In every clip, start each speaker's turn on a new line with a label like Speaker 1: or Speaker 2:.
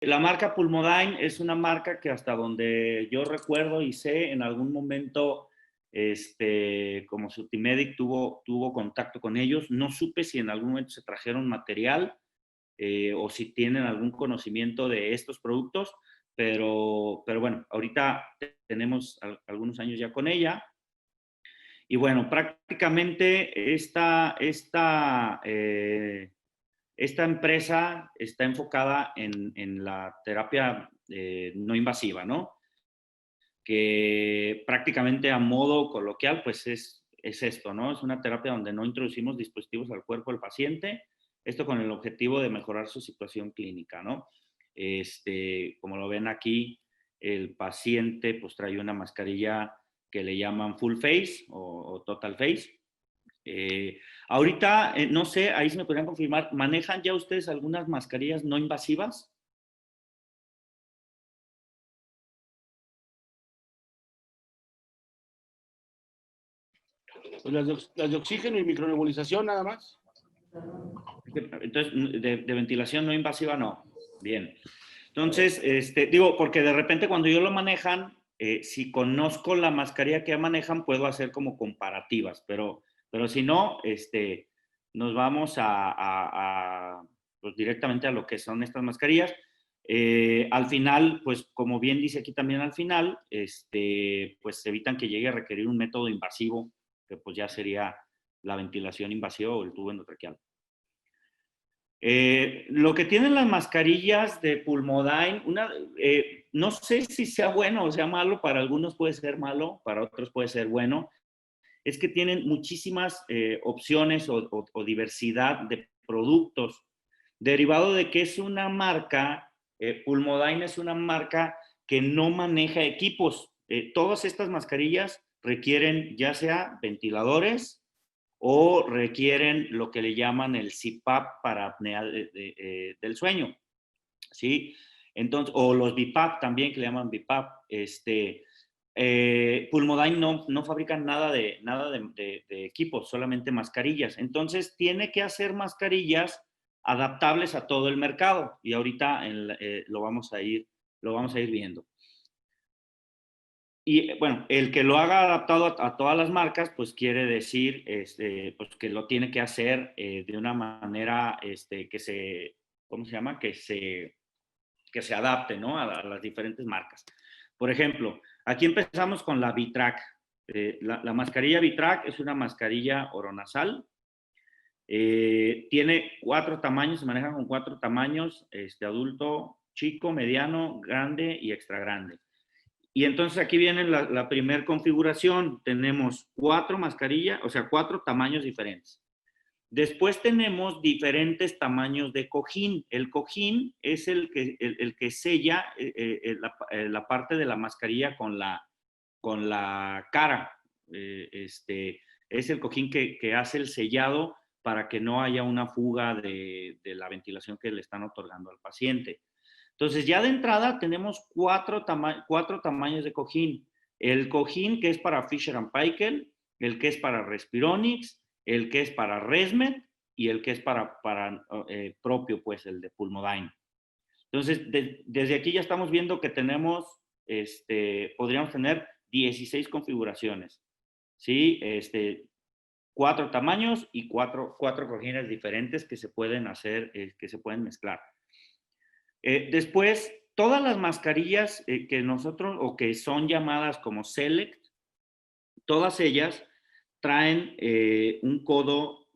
Speaker 1: La marca Pulmodyne es una marca que hasta donde yo recuerdo y sé, en algún momento, como Sutimedic tuvo contacto con ellos. No supe si en algún momento se trajeron material o si tienen algún conocimiento de estos productos, pero bueno, ahorita tenemos algunos años ya con ella. Y bueno, prácticamente esta empresa está enfocada en la terapia no invasiva, ¿no? Que prácticamente a modo coloquial, pues es esto, ¿no? Es una terapia donde no introducimos dispositivos al cuerpo del paciente, esto con el objetivo de mejorar su situación clínica, ¿no? Como lo ven aquí, el paciente pues trae una mascarilla que le llaman full face o total face. Ahorita, no sé, ahí se me podrían confirmar, ¿manejan ya ustedes algunas mascarillas no invasivas?
Speaker 2: Pues las de oxígeno y micronebulización nada más.
Speaker 1: Entonces, de ventilación no invasiva no. Bien. Entonces, digo, porque de repente cuando yo lo manejan, si conozco la mascarilla que ya manejan, puedo hacer como comparativas, pero si no, nos vamos pues directamente a lo que son estas mascarillas. Al final, pues como bien dice aquí también al final, pues evitan que llegue a requerir un método invasivo, que pues ya sería la ventilación invasiva o el tubo endotraqueal. Lo que tienen las mascarillas de Pulmodyne, no sé si sea bueno o sea malo, para algunos puede ser malo, para otros puede ser bueno, es que tienen muchísimas opciones o diversidad de productos, derivado de que es una marca, Pulmodyne es una marca que no maneja equipos. Todas estas mascarillas requieren ya sea ventiladores, o requieren lo que le llaman el CPAP para apnea del sueño, ¿sí? Entonces, o los BiPAP también, que le llaman BiPAP. Pulmodyne no fabrican nada de equipos, solamente mascarillas. Entonces, tiene que hacer mascarillas adaptables a todo el mercado. Y ahorita lo vamos a ir viendo. Y bueno, el que lo haga adaptado a todas las marcas, pues quiere decir pues que lo tiene que hacer de una manera ¿cómo se llama? Que se adapte, ¿no? A las diferentes marcas. Por ejemplo, aquí empezamos con la Vitrac. La mascarilla Vitrac es una mascarilla oronasal. Tiene 4 tamaños, se maneja con 4 tamaños, adulto, chico, mediano, grande y extra grande. Y entonces aquí viene la primera configuración. Tenemos 4 mascarillas, o sea, 4 tamaños diferentes. Después tenemos diferentes tamaños de cojín. El cojín es el que sella la parte de la mascarilla con la cara. Es el cojín que hace el sellado para que no haya una fuga de la ventilación que le están otorgando al paciente. Entonces, ya de entrada tenemos 4 tamaños de cojín. El cojín que es para Fisher & Paykel, el que es para Respironics, el que es para ResMed y el que es para propio, pues el de Pulmodyne. Entonces, desde aquí ya estamos viendo que tenemos, podríamos tener 16 configuraciones, ¿sí? 4 tamaños y 4 cojines diferentes que se pueden hacer, que se pueden mezclar. Después, todas las mascarillas que nosotros, o que son llamadas como Select, todas ellas traen un codo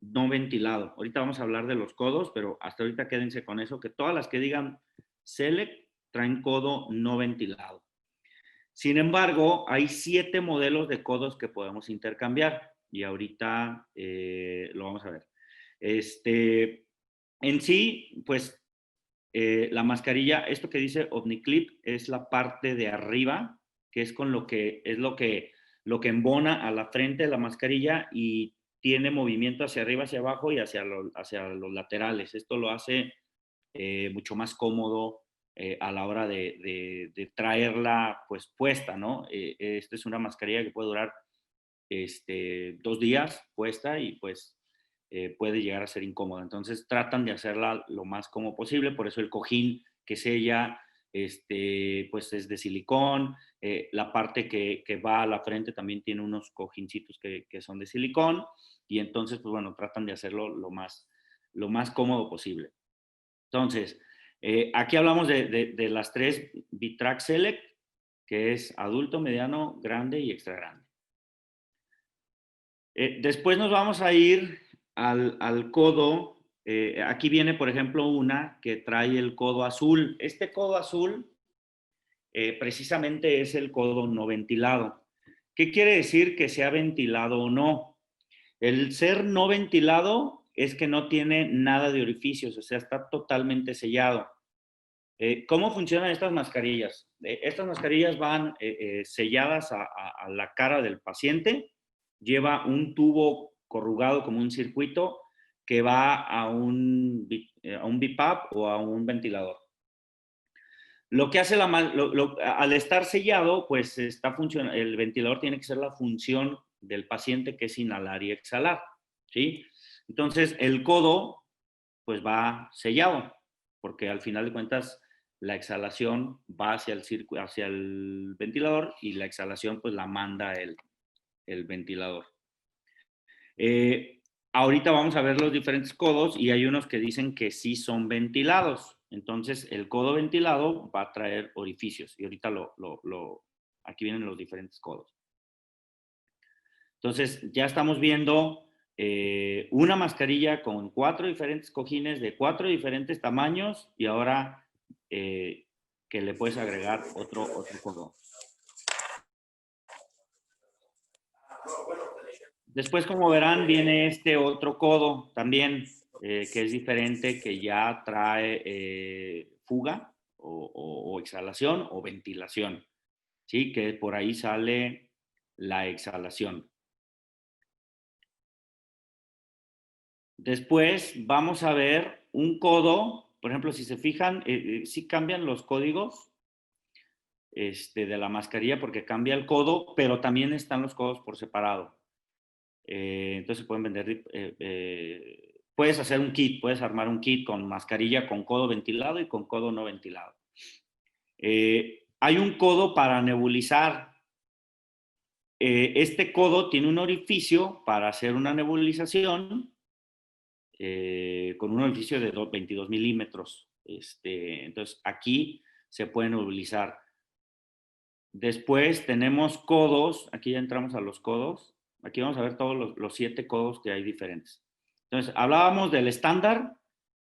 Speaker 1: no ventilado. Ahorita vamos a hablar de los codos, pero hasta ahorita quédense con eso, que todas las que digan Select traen codo no ventilado. Sin embargo, hay 7 modelos de codos que podemos intercambiar y ahorita lo vamos a ver. En sí, pues la mascarilla, esto que dice Omniclip es la parte de arriba, que es lo que embona a la frente de la mascarilla y tiene movimiento hacia arriba, hacia abajo y hacia los laterales. Esto lo hace mucho más cómodo a la hora de traerla pues puesta, ¿no? Esta es una mascarilla que puede durar 2 días puesta y pues puede llegar a ser incómoda. Entonces tratan de hacerla lo más cómodo posible, por eso el cojín que sella, pues es de silicón. La parte que va a la frente también tiene unos cojincitos que son de silicón, y entonces, pues bueno, tratan de hacerlo lo más cómodo posible. Entonces, aquí hablamos de las 3 VTRAC Select, que es adulto, mediano, grande y extra grande. Después nos vamos a ir al codo. Aquí viene, por ejemplo, una que trae el codo azul. Este codo azul precisamente es el codo no ventilado. ¿Qué quiere decir que sea ventilado o no? El ser no ventilado es que no tiene nada de orificios, o sea, está totalmente sellado. ¿Cómo funcionan estas mascarillas? Estas mascarillas van selladas a la cara del paciente, lleva un tubo corrugado como un circuito que va a un BiPAP o a un ventilador. Lo que hace al estar sellado, pues el ventilador tiene que ser la función del paciente, que es inhalar y exhalar, ¿sí? Entonces, el codo, pues va sellado, porque al final de cuentas, la exhalación va hacia el ventilador, y la exhalación, pues la manda el ventilador. Ahorita vamos a ver los diferentes codos, y hay unos que dicen que sí son ventilados. Entonces, el codo ventilado va a traer orificios, y ahorita aquí vienen los diferentes codos. Entonces, ya estamos viendo una mascarilla con 4 diferentes cojines de 4 diferentes tamaños, y ahora que le puedes agregar otro codo. Después, como verán, viene este otro codo también, que es diferente, que ya trae fuga o exhalación o ventilación, ¿sí? Que por ahí sale la exhalación. Después vamos a ver un codo, por ejemplo, si se fijan, sí cambian los códigos de la mascarilla, porque cambia el codo, pero también están los codos por separado. Entonces pueden vender, puedes hacer un kit, puedes armar un kit con mascarilla con codo ventilado y con codo no ventilado. Hay un codo para nebulizar. Este codo tiene un orificio para hacer una nebulización, con un orificio de 22 milímetros. Entonces aquí se puede nebulizar. Después tenemos codos, aquí ya entramos a los codos. Aquí vamos a ver todos los 7 codos que hay diferentes. Entonces, hablábamos del estándar,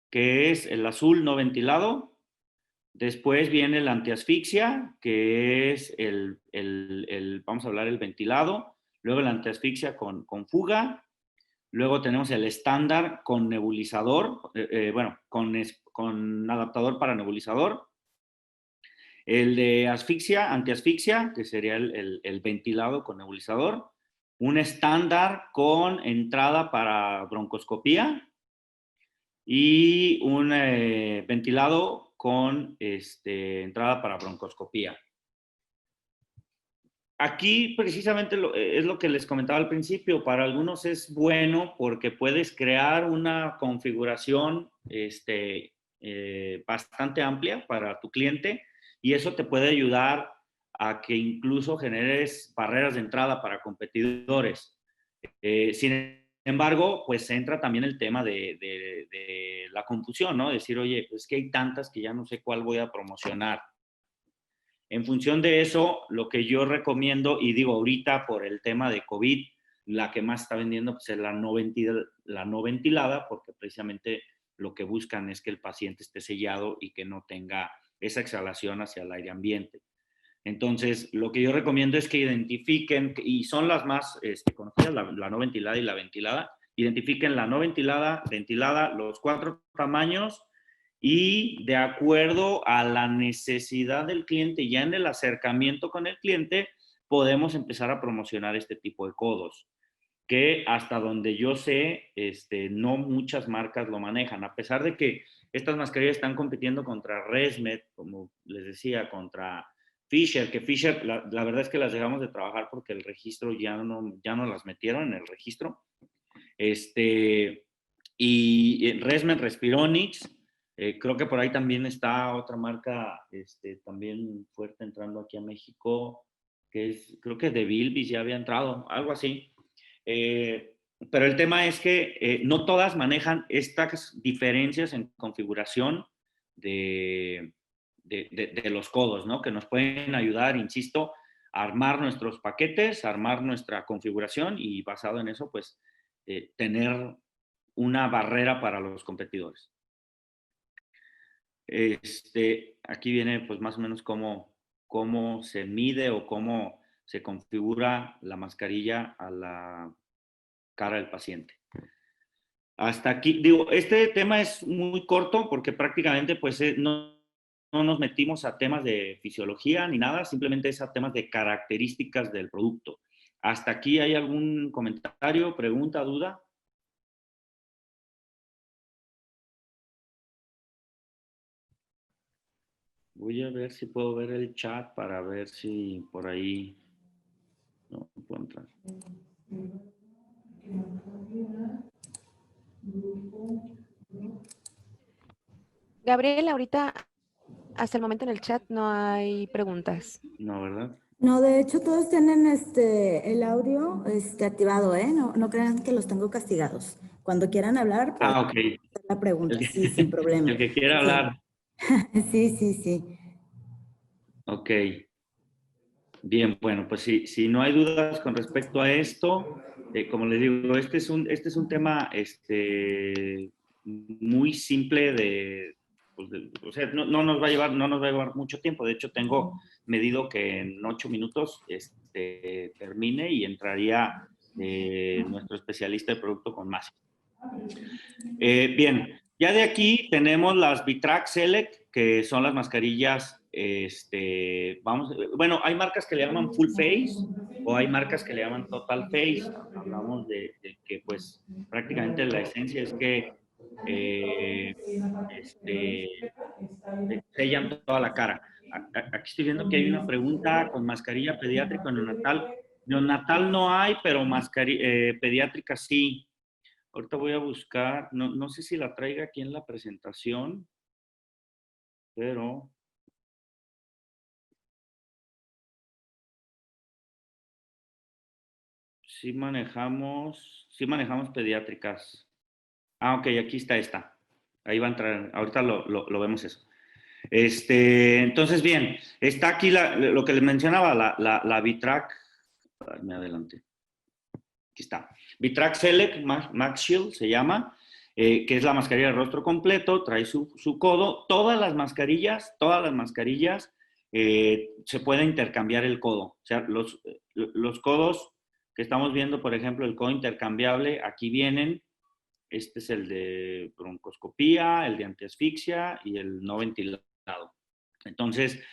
Speaker 1: que es el azul no ventilado. Después viene la antiasfixia, que es vamos a hablar del ventilado. Luego la antiasfixia con fuga. Luego tenemos el estándar con nebulizador, con adaptador para nebulizador. El de asfixia, antiasfixia, que sería el ventilado con nebulizador. Un estándar con entrada para broncoscopía. Y un ventilado con entrada para broncoscopía. Aquí precisamente es lo que les comentaba al principio. Para algunos es bueno porque puedes crear una configuración bastante amplia para tu cliente, y eso te puede ayudar a que incluso generes barreras de entrada para competidores. Sin embargo, pues entra también el tema de la confusión, ¿no? Decir, oye, es que hay tantas que ya no sé cuál voy a promocionar. En función de eso, lo que yo recomiendo, y digo ahorita por el tema de COVID, la que más está vendiendo pues, es la no ventilada, porque precisamente lo que buscan es que el paciente esté sellado y que no tenga esa exhalación hacia el aire ambiente. Entonces, lo que yo recomiendo es que identifiquen, y son las más conocidas, la no ventilada y la ventilada. Identifiquen la no ventilada, ventilada, los 4 tamaños, y de acuerdo a la necesidad del cliente, ya en el acercamiento con el cliente, podemos empezar a promocionar este tipo de codos, que hasta donde yo sé, no muchas marcas lo manejan, a pesar de que estas mascarillas están compitiendo contra ResMed, como les decía, contra Fisher, que Fisher, la verdad es que las dejamos de trabajar porque el registro ya no las metieron en el registro. Y ResMed, Respironics, Creo que por ahí también está otra marca también fuerte entrando aquí a México, que es, creo que de Bilbis ya había entrado, algo así. Pero el tema es que no todas manejan estas diferencias en configuración de los codos, ¿no? Que nos pueden ayudar, insisto, a armar nuestros paquetes, a armar nuestra configuración y basado en eso, pues, tener una barrera para los competidores. Aquí viene pues más o menos cómo se mide o cómo se configura la mascarilla a la cara del paciente. Hasta aquí, digo, este tema es muy corto porque prácticamente pues no nos metimos a temas de fisiología ni nada, simplemente es a temas de características del producto. ¿Hasta aquí hay algún comentario, pregunta, duda? Voy a ver si puedo ver el chat para ver si por ahí no puedo entrar.
Speaker 3: Gabriel, ahorita, hasta el momento en el chat no hay preguntas.
Speaker 1: No, ¿verdad?
Speaker 4: No, de hecho todos tienen el audio activado, ¿eh? No crean que los tengo castigados. Cuando quieran hablar, pueden
Speaker 1: Ok.
Speaker 4: hacer la pregunta, sí, sin problema.
Speaker 1: El que quiera hablar.
Speaker 4: Sí.
Speaker 1: Ok. Bien, bueno, pues si no hay dudas con respecto a esto, como les digo, este es un tema muy simple o sea, no nos va a llevar mucho tiempo. De hecho, tengo medido que en 8 minutos termine y entraría nuestro especialista de producto con más. Bien, ya de aquí tenemos las Vitrac Select, que son las mascarillas, bueno, hay marcas que le llaman Full Face o hay marcas que le llaman Total Face. Hablamos de que pues prácticamente la esencia es que sellan toda la cara. Aquí estoy viendo que hay una pregunta con mascarilla pediátrica o neonatal. Neonatal no hay, pero pediátrica sí. Ahorita voy a buscar, no sé si la traiga aquí en la presentación, pero sí manejamos pediátricas. Ah, ok, aquí está esta. Ahí va a entrar, ahorita lo vemos eso. Entonces, bien, está aquí lo que les mencionaba, la Vitrac. Me adelanté. Aquí está. Vitrac Select Max Shield se llama, que es la mascarilla de rostro completo, trae su codo. Todas las mascarillas se puede intercambiar el codo. O sea, los codos que estamos viendo, por ejemplo, el codo intercambiable, aquí vienen. Este es el de broncoscopía, el de antiasfixia y el no ventilado. Entonces,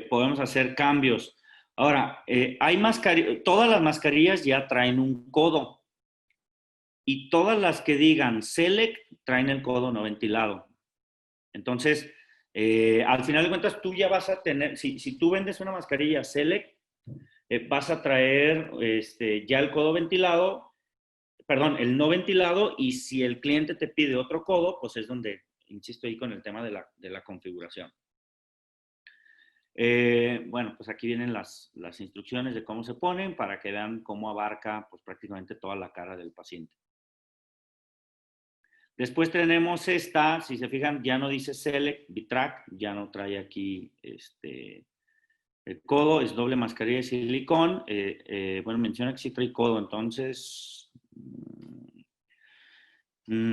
Speaker 1: podemos hacer cambios. Ahora, todas las mascarillas ya traen un codo y todas las que digan Select traen el codo no ventilado. Entonces, al final de cuentas, tú ya vas a tener, si tú vendes una mascarilla Select, vas a traer ya el codo ventilado, perdón, el no ventilado, y si el cliente te pide otro codo, pues es donde, insisto ahí con el tema de la configuración. Bueno, pues aquí vienen las instrucciones de cómo se ponen para que vean cómo abarca pues prácticamente toda la cara del paciente. Después tenemos esta, si se fijan, ya no dice Select, Vitrac, ya no trae aquí el codo, es doble mascarilla de silicón. Bueno, menciona que sí trae codo, entonces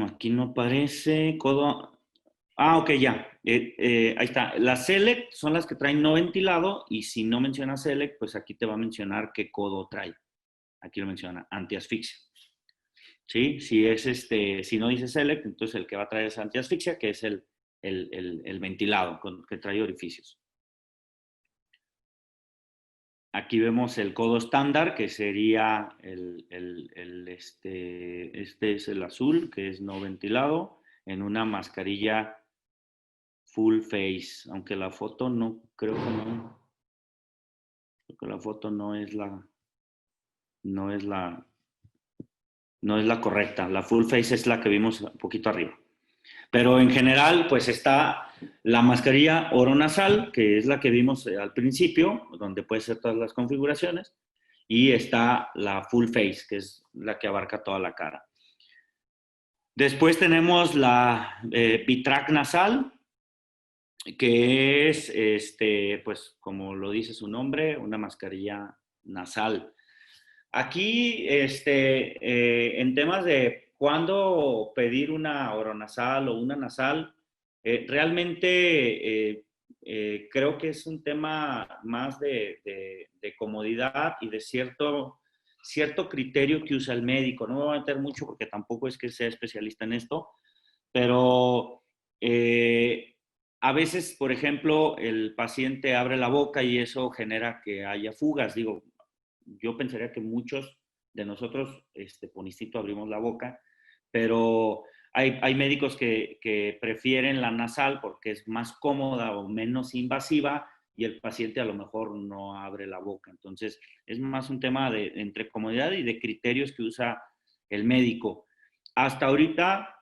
Speaker 1: aquí no aparece codo. Ah, ok, ya. Ahí está. Las Select son las que traen no ventilado y si no menciona Select, pues aquí te va a mencionar qué codo trae. Aquí lo menciona, antiasfixia. ¿Sí? Si no dice Select, entonces el que va a traer es antiasfixia, que es el ventilado, que trae orificios. Aquí vemos el codo estándar, que sería este es el azul, que es no ventilado, en una mascarilla full face, aunque la foto no, creo que la foto no es la correcta. La full face es la que vimos un poquito arriba. Pero en general, pues está la mascarilla oronasal, que es la que vimos al principio, donde puede ser todas las configuraciones, y está la full face, que es la que abarca toda la cara. Después tenemos la Bitrac nasal, que es, pues como lo dice su nombre, una mascarilla nasal. Aquí, en temas de cuándo pedir una oronasal o una nasal, realmente creo que es un tema más de comodidad y de cierto criterio que usa el médico. No me voy a meter mucho porque tampoco es que sea especialista en esto, pero a veces, por ejemplo, el paciente abre la boca y eso genera que haya fugas. Digo, yo pensaría que muchos de nosotros, por instinto, abrimos la boca, pero hay médicos que prefieren la nasal porque es más cómoda o menos invasiva y el paciente a lo mejor no abre la boca. Entonces, es más un tema entre comodidad y de criterios que usa el médico. Hasta ahorita,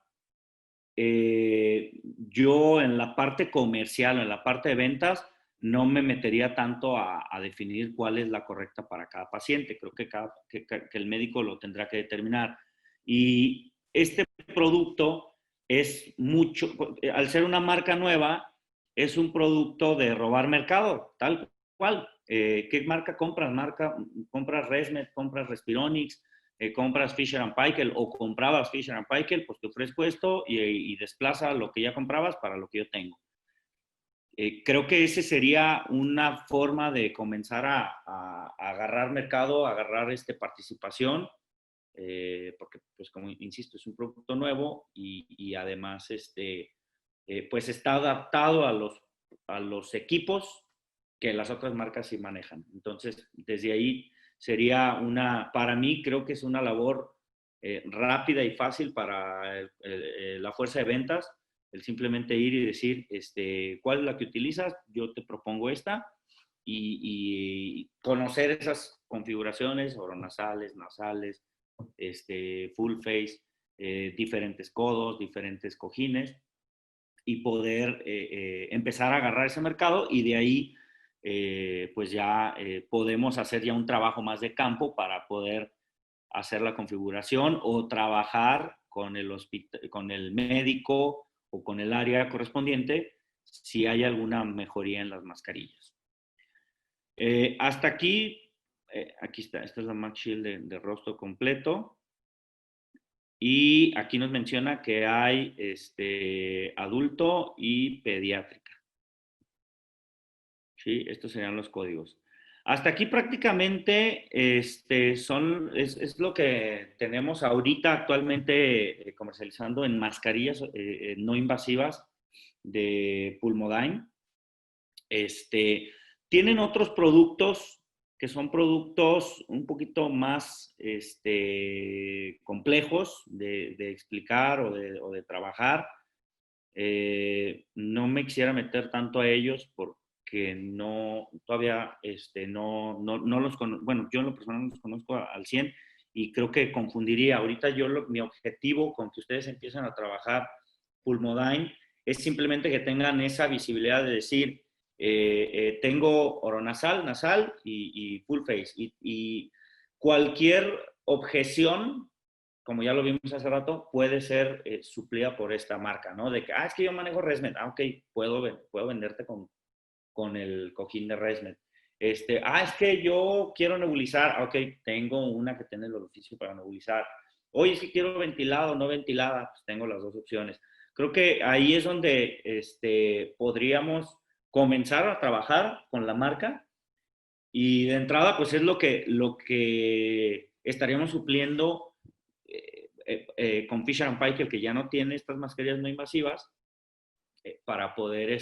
Speaker 1: yo en la parte comercial, en la parte de ventas, no me metería tanto a definir cuál es la correcta para cada paciente. Creo que el médico lo tendrá que determinar. Y este producto es mucho, al ser una marca nueva, es un producto de robar mercado, tal cual. ¿Qué marca compras? Compras ResMed, compras Respironics, compras Fisher & Paykel o comprabas Fisher & Paykel, pues te ofrezco esto y desplaza lo que ya comprabas para lo que yo tengo. Creo que ese sería una forma de comenzar a agarrar mercado, a agarrar participación, porque, pues como insisto, es un producto nuevo y además pues está adaptado a los equipos que las otras marcas sí manejan. Entonces, desde ahí sería para mí creo que es una labor rápida y fácil para la fuerza de ventas, el simplemente ir y decir, ¿cuál es la que utilizas? Yo te propongo esta y conocer esas configuraciones oronasales, nasales, full face, diferentes codos, diferentes cojines y poder empezar a agarrar ese mercado y de ahí pues ya podemos hacer ya un trabajo más de campo para poder hacer la configuración o trabajar con con el médico o con el área correspondiente si hay alguna mejoría en las mascarillas. Hasta aquí, aquí está, esta es la Max Shield de rostro completo. Y aquí nos menciona que hay adulto y pediátrica. ¿Sí? Estos serían los códigos. Hasta aquí prácticamente es lo que tenemos ahorita actualmente comercializando en mascarillas no invasivas de Pulmodyne. Tienen otros productos que son productos un poquito más complejos de explicar o de trabajar. No me quisiera meter tanto a ellos porque todavía no los conozco. Bueno, yo en lo personal no los conozco al 100 y creo que confundiría. Ahorita mi objetivo con que ustedes empiecen a trabajar Pulmodyne es simplemente que tengan esa visibilidad de decir, tengo oronasal, nasal y full face. Y cualquier objeción, como ya lo vimos hace rato, puede ser suplida por esta marca, ¿no? De que, es que yo manejo ResMed. Ok, puedo venderte con el cojín de ResMed. Es que yo quiero nebulizar. Ok, tengo una que tiene el orificio para nebulizar. Oye, es que quiero ventilado o no ventilada. Pues tengo las dos opciones. Creo que ahí es donde podríamos comenzar a trabajar con la marca y de entrada pues es lo que estaríamos supliendo con Fisher & Paykel, que ya no tiene estas mascarillas no invasivas, para poder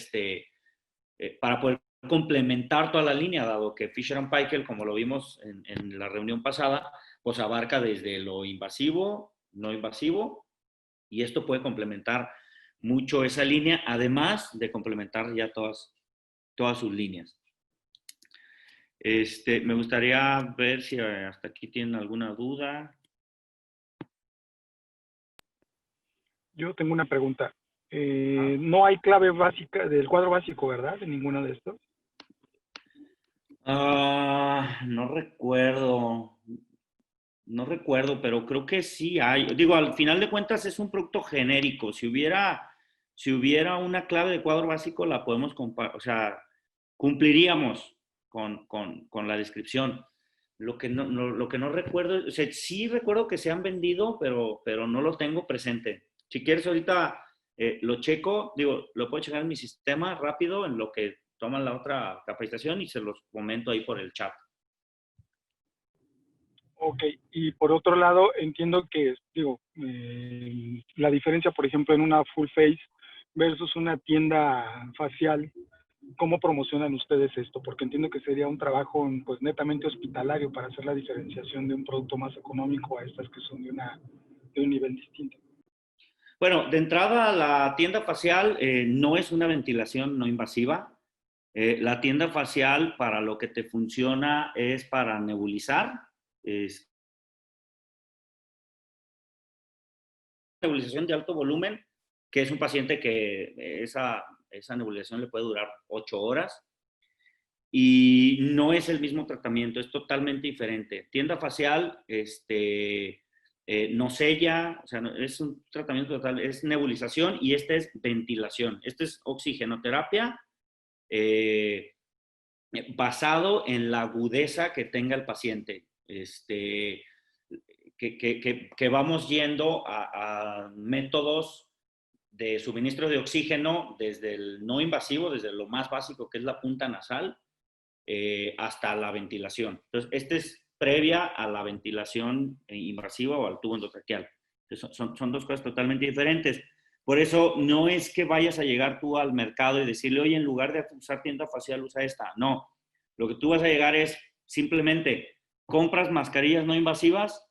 Speaker 1: complementar toda la línea, dado que Fisher & Paykel, como lo vimos en la reunión pasada, pues abarca desde lo invasivo, no invasivo, y esto puede complementar mucho esa línea, además de complementar ya todas sus líneas. Me gustaría ver si hasta aquí tienen alguna duda.
Speaker 5: Yo tengo una pregunta. No hay clave básica del cuadro básico, ¿verdad? De ninguna de estos.
Speaker 1: No recuerdo. No recuerdo, pero creo que sí hay. Digo, al final de cuentas es un producto genérico. Si hubiera una clave de cuadro básico, la podemos o sea, cumpliríamos con la descripción. Lo que no recuerdo, o sea, sí recuerdo que se han vendido, pero no lo tengo presente. Si quieres ahorita lo checo, digo, lo puedo checar en mi sistema rápido en lo que toman la otra capacitación y se los comento ahí por el chat.
Speaker 5: Ok, y por otro lado, entiendo que, digo, la diferencia, por ejemplo, en una full face versus una tienda facial, ¿cómo promocionan ustedes esto? Porque entiendo que sería un trabajo, pues, netamente hospitalario para hacer la diferenciación de un producto más económico a estas que son de un nivel distinto.
Speaker 1: Bueno, de entrada, la tienda facial no es una ventilación no invasiva. La tienda facial para lo que te funciona es para nebulizar. Es nebulización de alto volumen, que es un paciente que esa nebulización le puede durar 8 horas. Y no es el mismo tratamiento, es totalmente diferente. Tienda facial, no sella, o sea, es un tratamiento total, es nebulización y este es ventilación. Este es oxigenoterapia basado en la agudeza que tenga el paciente. Que vamos yendo a métodos de suministro de oxígeno desde el no invasivo, desde lo más básico que es la punta nasal, hasta la ventilación. Entonces, este es previa a la ventilación invasiva o al tubo endotraqueal. Son dos cosas totalmente diferentes. Por eso no es que vayas a llegar tú al mercado y decirle, oye, en lugar de usar tienda facial, usa esta. No, lo que tú vas a llegar es simplemente, ¿compras mascarillas no invasivas?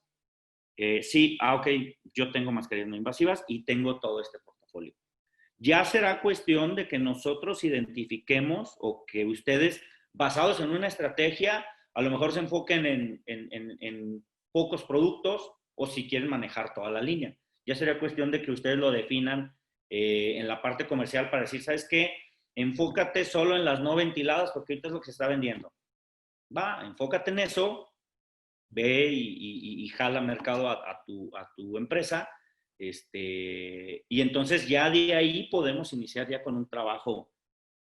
Speaker 1: Sí, ok, yo tengo mascarillas no invasivas y tengo todo este portafolio. Ya será cuestión de que nosotros identifiquemos o que ustedes, basados en una estrategia, a lo mejor se enfoquen en pocos productos o si quieren manejar toda la línea. Ya sería cuestión de que ustedes lo definan en la parte comercial para decir, ¿sabes qué? Enfócate solo en las no ventiladas porque ahorita es lo que se está vendiendo. Va, enfócate en eso, ve y jala mercado a tu empresa. Y entonces ya de ahí podemos iniciar ya con un trabajo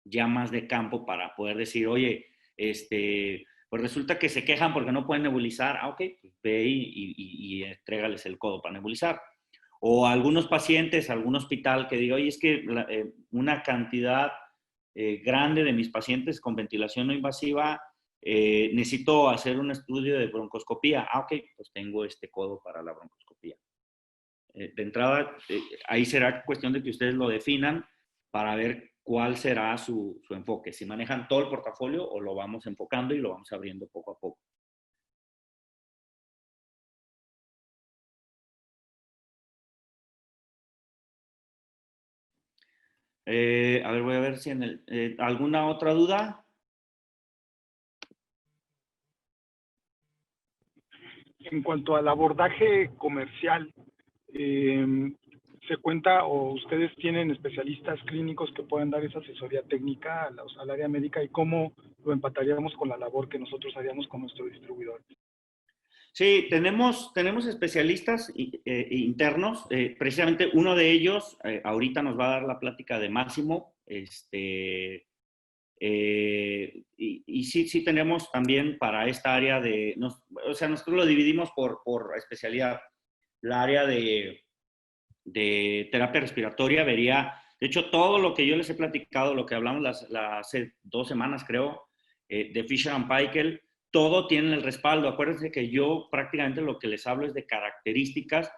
Speaker 1: ya más de campo para poder decir, oye, pues resulta que se quejan porque no pueden nebulizar. Ok, pues ve y entrégales el codo para nebulizar. O algunos pacientes, algún hospital que diga, oye, es que una cantidad grande de mis pacientes con ventilación no invasiva necesito hacer un estudio de broncoscopía. Ok, pues tengo este codo para la broncoscopía. De entrada, ahí será cuestión de que ustedes lo definan para ver cuál será su enfoque. Si manejan todo el portafolio o lo vamos enfocando y lo vamos abriendo poco a poco. A ver, voy a ver si ¿alguna otra duda?
Speaker 5: En cuanto al abordaje comercial, ¿se cuenta o ustedes tienen especialistas clínicos que puedan dar esa asesoría técnica al área médica y cómo lo empataríamos con la labor que nosotros haríamos con nuestro distribuidor?
Speaker 1: Sí, tenemos especialistas internos. Precisamente uno de ellos ahorita nos va a dar la plática de Máximo. Y sí tenemos también para esta área o sea, nosotros lo dividimos por especialidad. La área de terapia respiratoria vería, de hecho, todo lo que yo les he platicado, lo que hablamos hace 2 semanas, creo, de Fisher & Paykel, todo tiene el respaldo. Acuérdense que yo prácticamente lo que les hablo es de características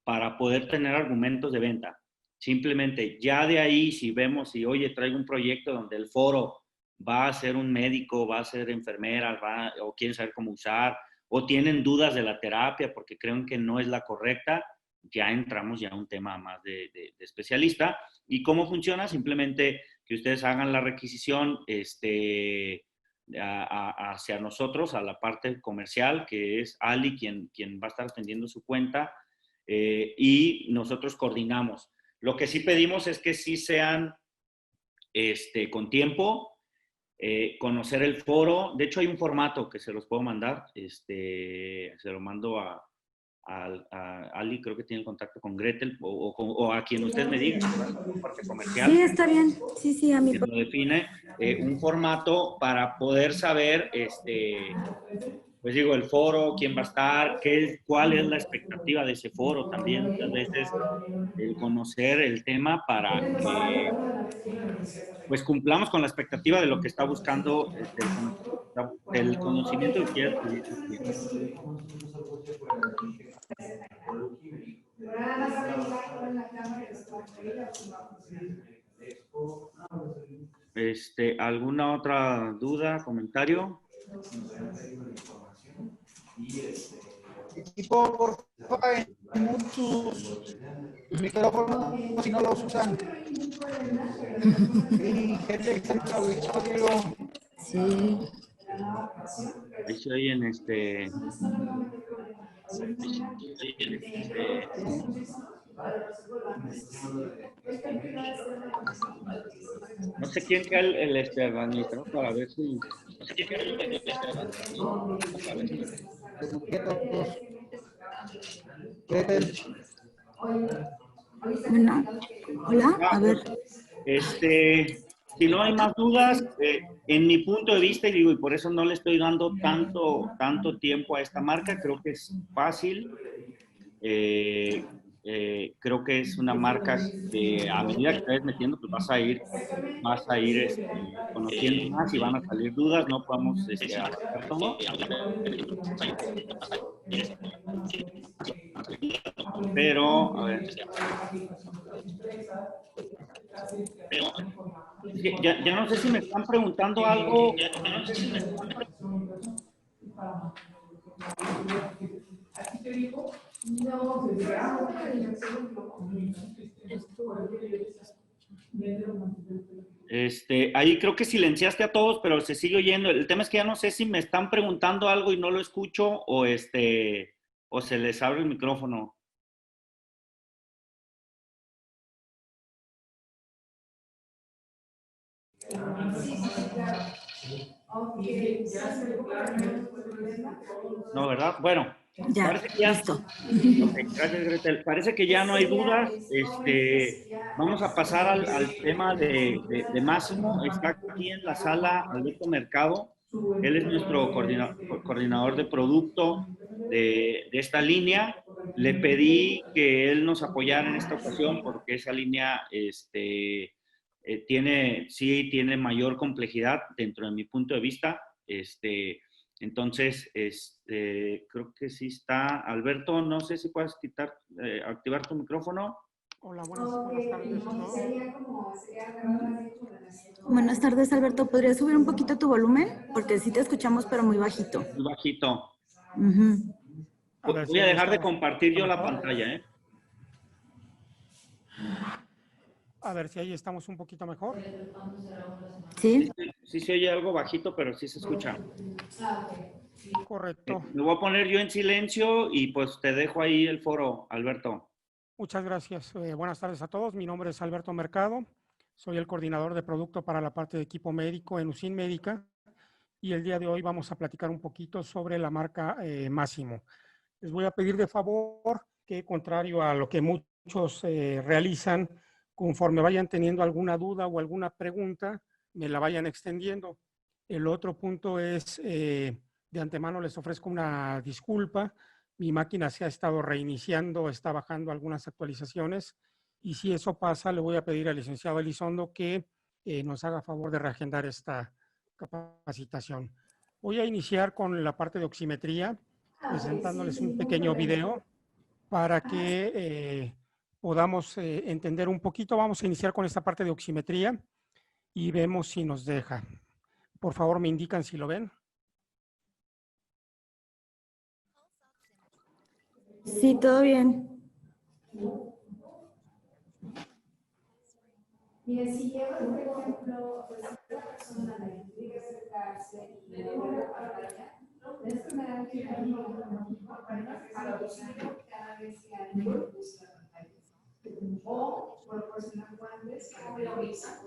Speaker 1: para poder tener argumentos de venta. Simplemente, ya de ahí, si vemos, oye, traigo un proyecto donde el foro va a ser un médico, va a ser enfermera, o quieren saber cómo usar, o tienen dudas de la terapia porque creen que no es la correcta, ya entramos ya a un tema más de especialista. ¿Y cómo funciona? Simplemente que ustedes hagan la requisición hacia nosotros, a la parte comercial, que es Ali quien va a estar atendiendo su cuenta, y nosotros coordinamos. Lo que sí pedimos es que sí sean con tiempo, conocer el foro. De hecho, hay un formato que se los puedo mandar. Se lo mando a Ali, creo que tiene contacto con Gretel o a quien usted me diga, parte comercial.
Speaker 4: Sí, está bien. Sí, a mí.
Speaker 1: Que lo define un formato para poder saber, pues digo, el foro, quién va a estar, cuál es la expectativa de ese foro también. Muchas veces el conocer el tema para que pues cumplamos con la expectativa de lo que está buscando, del conocimiento que quiere adquirir el cliente. ¿Alguna otra duda, comentario?
Speaker 6: Equipo, por favor, muchos micrófonos si no los usan. Y gente que está en el auditorio.
Speaker 4: Sí.
Speaker 1: Ahí se oyen no sé quién queda el administrador para ver si. No sé quién queda el administrador para ver si.
Speaker 4: Bueno, hola, a ver.
Speaker 1: Si no hay más dudas, en mi punto de vista, y digo, y por eso no le estoy dando tanto tiempo a esta marca, creo que es fácil. Creo que es una marca que a medida que te vayas metiendo, pues vas a ir conociendo más y van a salir dudas, no podemos abarcar todo. Pero, a ver. Ya no sé si me están preguntando algo. Ahí creo que silenciaste a todos, pero se sigue oyendo. El tema es que ya no sé si me están preguntando algo y no lo escucho o o se les abre el micrófono. No, ¿verdad? Bueno,
Speaker 4: Ya,
Speaker 1: parece que ya,
Speaker 4: listo.
Speaker 1: okay, gracias, Gretel. Parece que ya no hay dudas. Vamos a pasar al tema de Máximo. Está aquí en la sala Alberto Mercado. Él es nuestro coordinador de producto de esta línea. Le pedí que él nos apoyara en esta ocasión porque esa línea tiene mayor complejidad dentro de mi punto de vista. Entonces, creo que sí está. Alberto, no sé si puedes activar tu micrófono.
Speaker 7: Hola, buenas tardes a todos.
Speaker 4: Buenas tardes, Alberto. ¿Podrías subir un poquito tu volumen? Porque sí te escuchamos, pero muy bajito.
Speaker 1: Muy bajito.
Speaker 7: Si
Speaker 1: Voy a dejar de compartir yo la pantalla, ¿eh?
Speaker 7: A ver si ahí estamos un poquito mejor.
Speaker 4: ¿Sí?
Speaker 1: Sí se oye algo bajito, pero sí se escucha.
Speaker 7: Correcto.
Speaker 1: Me voy a poner yo en silencio y pues te dejo ahí el foro, Alberto.
Speaker 7: Muchas gracias. Buenas tardes a todos. Mi nombre es Alberto Mercado. Soy el coordinador de producto para la parte de equipo médico en USIN Médica. Y el día de hoy vamos a platicar un poquito sobre la marca Máximo. Les voy a pedir de favor que, contrario a lo que muchos realizan, conforme vayan teniendo alguna duda o alguna pregunta, me la vayan extendiendo. El otro punto es, de antemano les ofrezco una disculpa. Mi máquina se ha estado reiniciando, está bajando algunas actualizaciones. Y si eso pasa, le voy a pedir al licenciado Elizondo que nos haga favor de reagendar esta capacitación. Voy a iniciar con la parte de oximetría, presentándoles un pequeño video para que podamos entender un poquito. Vamos a iniciar con esta parte de oximetría y vemos si nos deja. Por favor, me indican si lo ven.
Speaker 4: Sí, todo bien.
Speaker 8: Mire, si lleva, por ejemplo, pues una persona a la que tiene que acercarse y le pone la pantalla, de esta manera que cada vez que alguien usa la pantalla. O, por Lisa.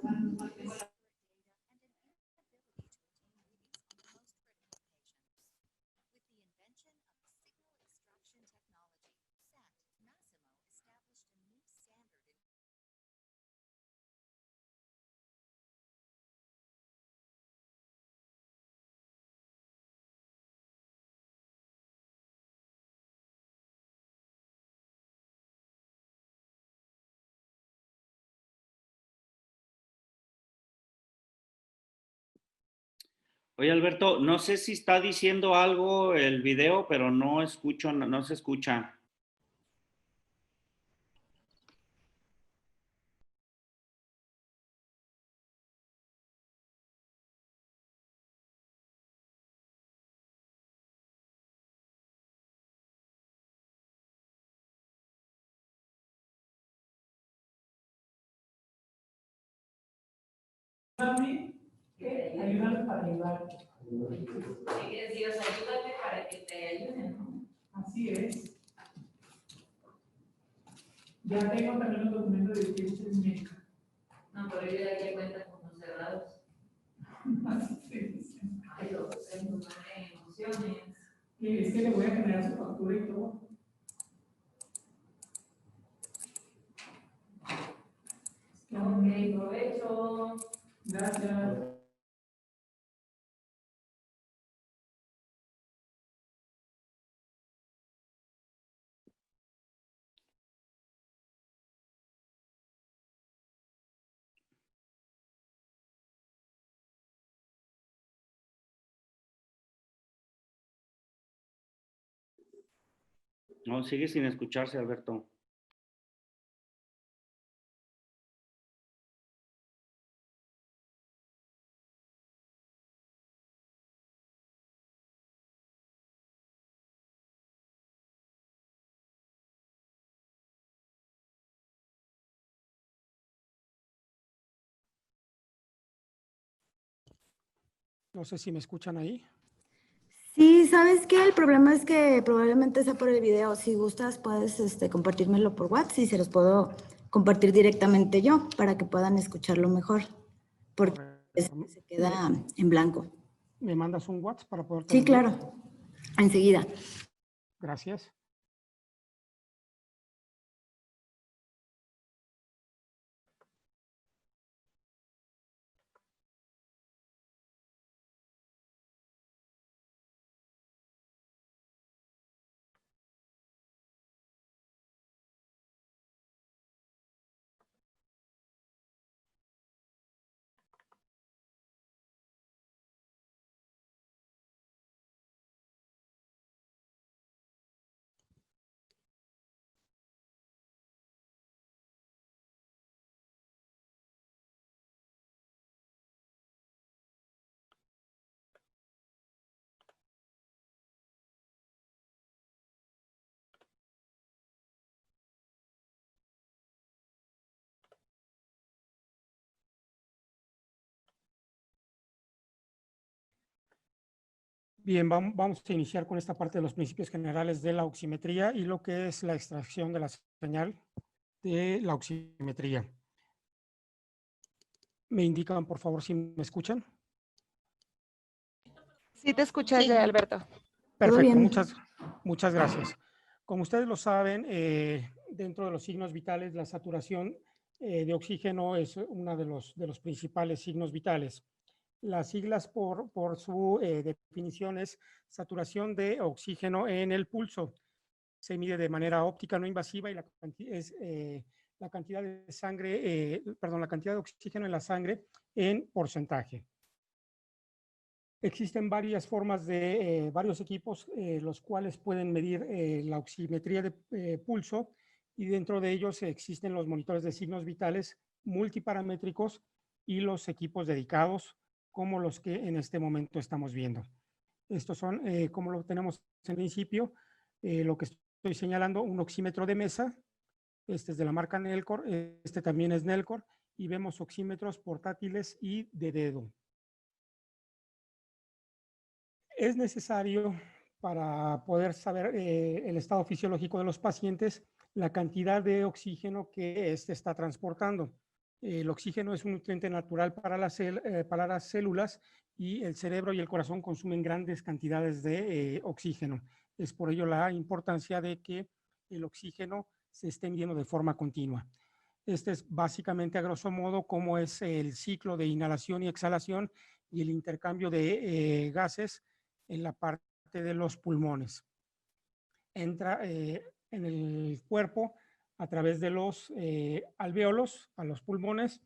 Speaker 1: Oye, Alberto, no sé si está diciendo algo el video, pero no escucho, no se escucha.
Speaker 8: Ayúdame para ayudarte. Dios, ayúdame para que te ayuden, ¿no? Así es. Ya tengo también los documentos de crisis médica. No, pero yo ya cuenta con los cerrados. Ay, lo tengo emociones. Y es que le voy a generar su factura y todo. Ok, provecho. Gracias.
Speaker 1: No, sigue sin escucharse, Alberto.
Speaker 7: No sé si me escuchan ahí.
Speaker 4: Sí, ¿sabes qué? El problema es que probablemente sea por el video. Si gustas, puedes compartírmelo por WhatsApp y se los puedo compartir directamente yo para que puedan escucharlo mejor, porque
Speaker 7: Correcto.
Speaker 4: se queda en blanco.
Speaker 7: ¿Me mandas un WhatsApp para poder
Speaker 4: Sí, claro. Enseguida.
Speaker 7: Gracias. Bien, vamos a iniciar con esta parte de los principios generales de la oximetría y lo que es la extracción de la señal de la oximetría. ¿Me indican, por favor, si me escuchan?
Speaker 3: Sí, te escuchas ya, Alberto.
Speaker 7: Perfecto, muchas gracias. Como ustedes lo saben, dentro de los signos vitales, la saturación de oxígeno es uno de los principales signos vitales. Las siglas por su definición es saturación de oxígeno en el pulso. Se mide de manera óptica no invasiva y es la cantidad de sangre, la cantidad de oxígeno en la sangre en porcentaje. Existen varias formas de varios equipos los cuales pueden medir la oximetría de pulso y dentro de ellos existen los monitores de signos vitales multiparamétricos y los equipos dedicados como los que en este momento estamos viendo. Estos son, como lo tenemos en principio, lo que estoy señalando, un oxímetro de mesa. Este es de la marca Nellcor, este también es Nellcor, y vemos oxímetros portátiles y de dedo. Es necesario para poder saber el estado fisiológico de los pacientes, la cantidad de oxígeno que éste está transportando. El oxígeno es un nutriente natural para las células y el cerebro y el corazón consumen grandes cantidades de oxígeno. Es por ello la importancia de que el oxígeno se esté midiendo de forma continua. Este es básicamente, a grosso modo, cómo es el ciclo de inhalación y exhalación y el intercambio de gases en la parte de los pulmones. Entra en el cuerpo a través de los alvéolos a los pulmones,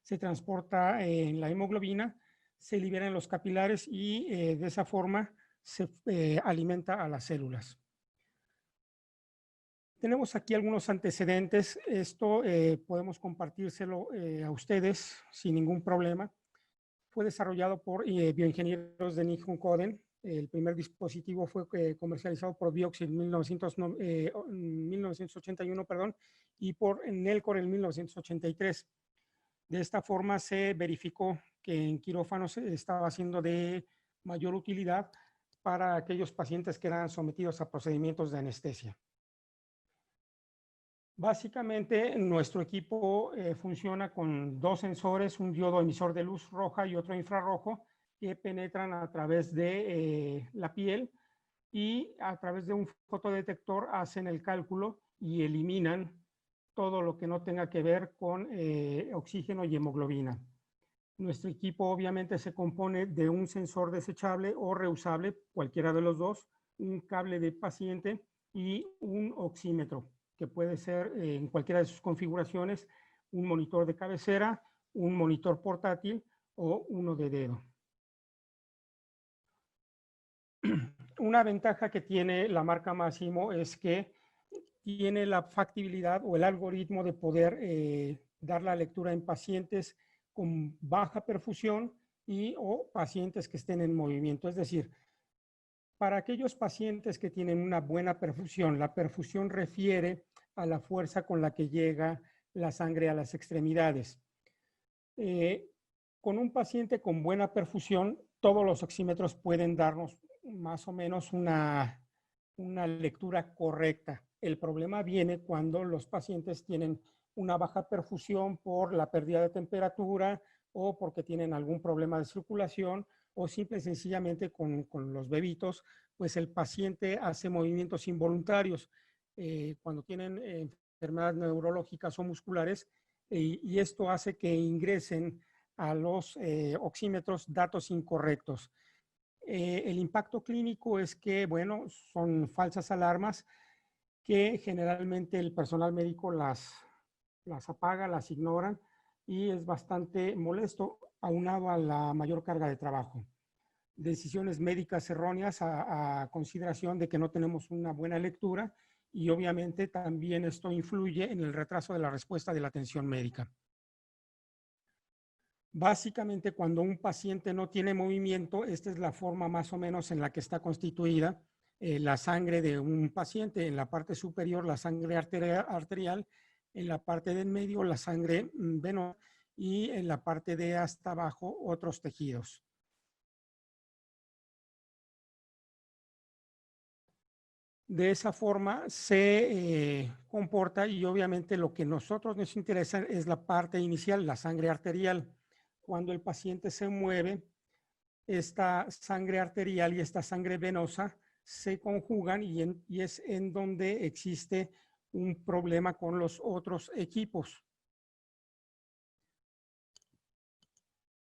Speaker 7: se transporta en la hemoglobina, se libera en los capilares y de esa forma se alimenta a las células. Tenemos aquí algunos antecedentes. Esto podemos compartírselo a ustedes sin ningún problema. Fue desarrollado por bioingenieros de Nihon Kohden. El primer dispositivo fue comercializado por Bioxy en 1981, y por Nellcor en 1983. De esta forma se verificó que en quirófanos estaba siendo de mayor utilidad para aquellos pacientes que eran sometidos a procedimientos de anestesia. Básicamente, nuestro equipo funciona con dos sensores, un diodo emisor de luz roja y otro infrarrojo, que penetran a través de la piel y a través de un fotodetector hacen el cálculo y eliminan todo lo que no tenga que ver con oxígeno y hemoglobina. Nuestro equipo obviamente se compone de un sensor desechable o reusable, cualquiera de los dos, un cable de paciente y un oxímetro, que puede ser en cualquiera de sus configuraciones, un monitor de cabecera, un monitor portátil o uno de dedo. Una ventaja que tiene la marca Masimo es que tiene la factibilidad o el algoritmo de poder dar la lectura en pacientes con baja perfusión o pacientes que estén en movimiento. Es decir, para aquellos pacientes que tienen una buena perfusión, la perfusión refiere a la fuerza con la que llega la sangre a las extremidades. Con un paciente con buena perfusión, todos los oxímetros pueden darnos más o menos una lectura correcta. El problema viene cuando los pacientes tienen una baja perfusión por la pérdida de temperatura o porque tienen algún problema de circulación o simple y sencillamente con los bebitos, pues el paciente hace movimientos involuntarios cuando tienen enfermedades neurológicas o musculares y esto hace que ingresen a los oxímetros datos incorrectos. El impacto clínico es que, bueno, son falsas alarmas que generalmente el personal médico las apaga, las ignora y es bastante molesto aunado a la mayor carga de trabajo. Decisiones médicas erróneas a consideración de que no tenemos una buena lectura y obviamente también esto influye en el retraso de la respuesta de la atención médica. Básicamente, cuando un paciente no tiene movimiento, esta es la forma más o menos en la que está constituida la sangre de un paciente. En la parte superior, la sangre arterial, en la parte del medio, la sangre venosa y en la parte de hasta abajo, otros tejidos. De esa forma se comporta y obviamente lo que a nosotros nos interesa es la parte inicial, la sangre arterial. Cuando el paciente se mueve, esta sangre arterial y esta sangre venosa se conjugan y es en donde existe un problema con los otros equipos.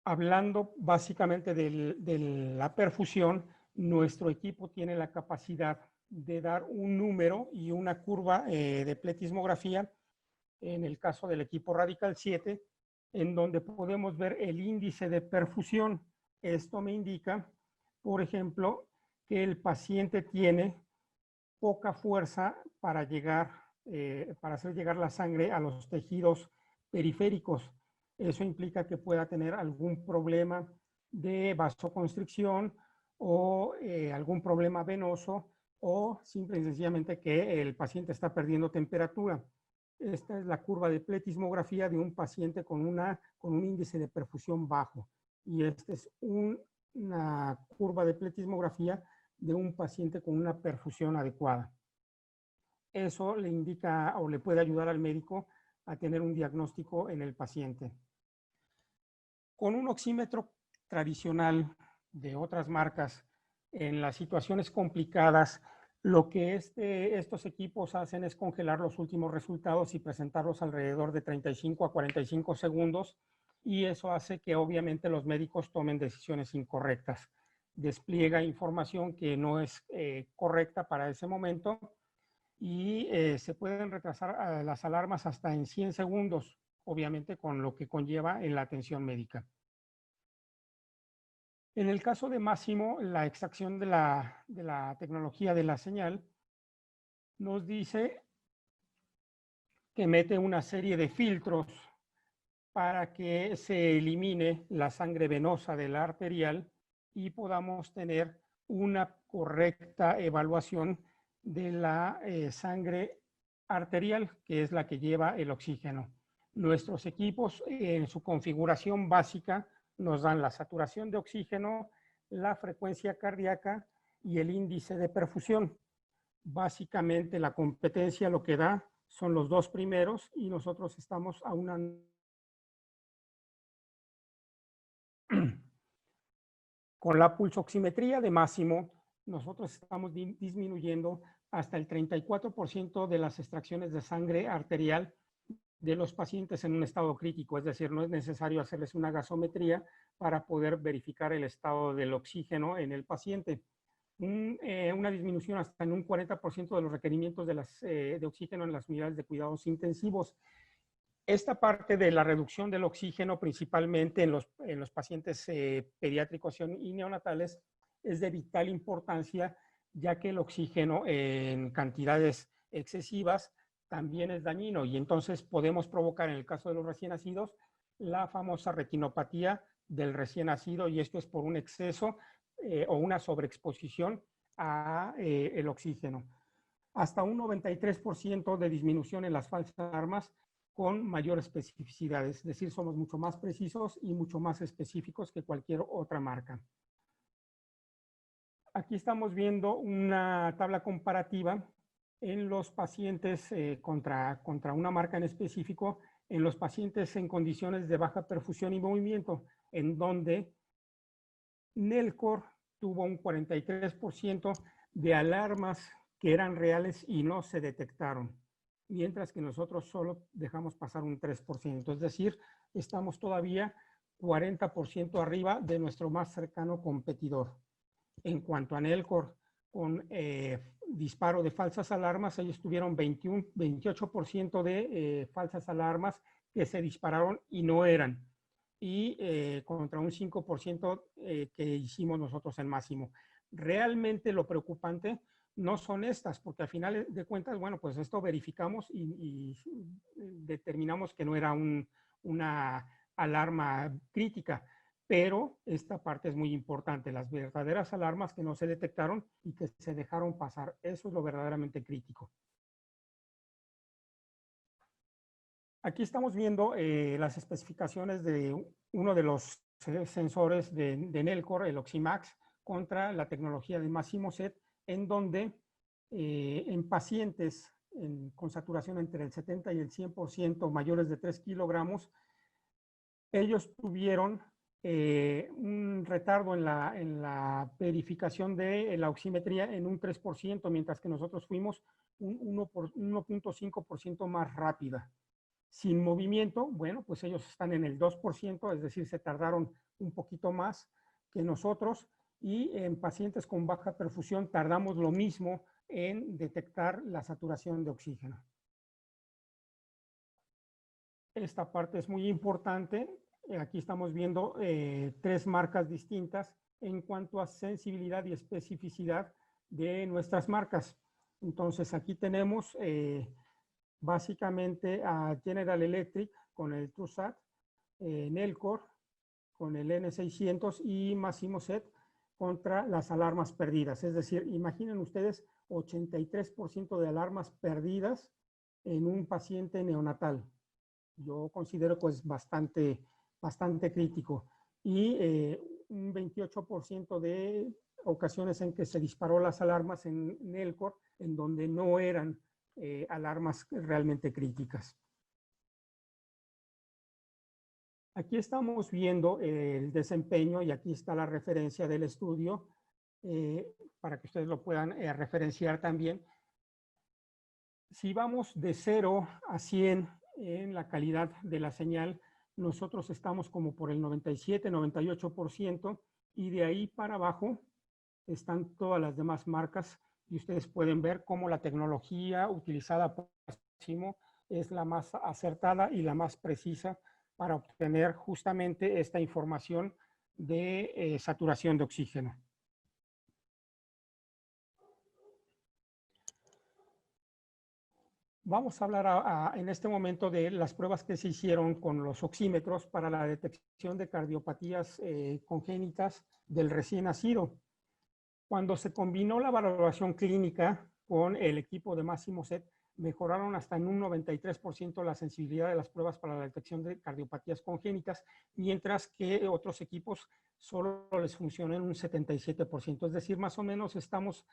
Speaker 7: Hablando básicamente de la perfusión, nuestro equipo tiene la capacidad de dar un número y una curva de pletismografía, en el caso del equipo Radical 7, en donde podemos ver el índice de perfusión. Esto me indica, por ejemplo, que el paciente tiene poca fuerza para hacer llegar la sangre a los tejidos periféricos. Eso implica que pueda tener algún problema de vasoconstricción o algún problema venoso o simple y sencillamente que el paciente está perdiendo temperatura. Esta es la curva de pletismografía de un paciente con un índice de perfusión bajo. Y esta es una curva de pletismografía de un paciente con una perfusión adecuada. Eso le indica o le puede ayudar al médico a tener un diagnóstico en el paciente. Con un oxímetro tradicional de otras marcas, en las situaciones complicadas, lo que estos equipos hacen es congelar los últimos resultados y presentarlos alrededor de 35 a 45 segundos, y eso hace que obviamente los médicos tomen decisiones incorrectas. Despliega información que no es correcta para ese momento, y se pueden retrasar las alarmas hasta en 100 segundos, obviamente con lo que conlleva en la atención médica. En el caso de Masimo, la extracción de la tecnología de la señal nos dice que mete una serie de filtros para que se elimine la sangre venosa de la arterial y podamos tener una correcta evaluación de la sangre arterial, que es la que lleva el oxígeno. Nuestros equipos en su configuración básica nos dan la saturación de oxígeno, la frecuencia cardíaca y el índice de perfusión. Básicamente la competencia lo que da son los dos primeros, y nosotros estamos a una... Con la pulsoximetría de Masimo, nosotros estamos disminuyendo hasta el 34% de las extracciones de sangre arterial de los pacientes en un estado crítico, es decir, no es necesario hacerles una gasometría para poder verificar el estado del oxígeno en el paciente. Una disminución hasta en un 40% de los requerimientos de oxígeno en las unidades de cuidados intensivos. Esta parte de la reducción del oxígeno, principalmente en los pacientes pediátricos y neonatales, es de vital importancia, ya que el oxígeno en cantidades excesivas también es dañino, y entonces podemos provocar, en el caso de los recién nacidos, la famosa retinopatía del recién nacido, y esto es por un exceso o una sobreexposición a el oxígeno. Hasta un 93% de disminución en las falsas alarmas con mayor especificidad, es decir, somos mucho más precisos y mucho más específicos que cualquier otra marca. Aquí estamos viendo una tabla comparativa en los pacientes contra una marca en específico, en los pacientes en condiciones de baja perfusión y movimiento, en donde Nellcor tuvo un 43% de alarmas que eran reales y no se detectaron, mientras que nosotros solo dejamos pasar un 3%, es decir, estamos todavía 40% arriba de nuestro más cercano competidor. En cuanto a Nellcor, con disparo de falsas alarmas, ellos tuvieron 28% de falsas alarmas que se dispararon y no eran, y contra un 5% que hicimos nosotros en Masimo. Realmente lo preocupante no son estas, porque al final de cuentas, bueno, pues esto verificamos y determinamos que no era una alarma crítica, pero esta parte es muy importante, las verdaderas alarmas que no se detectaron y que se dejaron pasar, eso es lo verdaderamente crítico. Aquí estamos viendo las especificaciones de uno de los sensores de Nellcor, el Oximax, contra la tecnología de Masimo SET, en donde en pacientes con saturación entre el 70 y el 100% mayores de 3 kilogramos, ellos tuvieron un retardo en la verificación de la oximetría en un 3%, mientras que nosotros fuimos un 1.5% más rápida. Sin movimiento, bueno, pues ellos están en el 2%, es decir, se tardaron un poquito más que nosotros, y en pacientes con baja perfusión tardamos lo mismo en detectar la saturación de oxígeno. Esta parte es muy importante. Aquí estamos viendo 3 marcas distintas en cuanto a sensibilidad y especificidad de nuestras marcas. Entonces aquí tenemos básicamente a General Electric con el TrueSat, Nellcor con el N600 y Masimo SET contra las alarmas perdidas. Es decir, imaginen ustedes 83% de alarmas perdidas en un paciente neonatal. Yo considero que es bastante crítico. Y un 28% de ocasiones en que se disparó las alarmas en Nellcor en donde no eran alarmas realmente críticas. Aquí estamos viendo el desempeño y aquí está la referencia del estudio para que ustedes lo puedan referenciar también. Si vamos de 0 a 100 en la calidad de la señal, nosotros estamos como por el 97, 98% y de ahí para abajo están todas las demás marcas y ustedes pueden ver cómo la tecnología utilizada por Masimo es la más acertada y la más precisa para obtener justamente esta información de saturación de oxígeno. Vamos a hablar en este momento de las pruebas que se hicieron con los oxímetros para la detección de cardiopatías congénitas del recién nacido. Cuando se combinó la valoración clínica con el equipo de Masimo SET, mejoraron hasta en un 93% la sensibilidad de las pruebas para la detección de cardiopatías congénitas, mientras que otros equipos solo les funcionan en un 77%. Es decir, más o menos estamos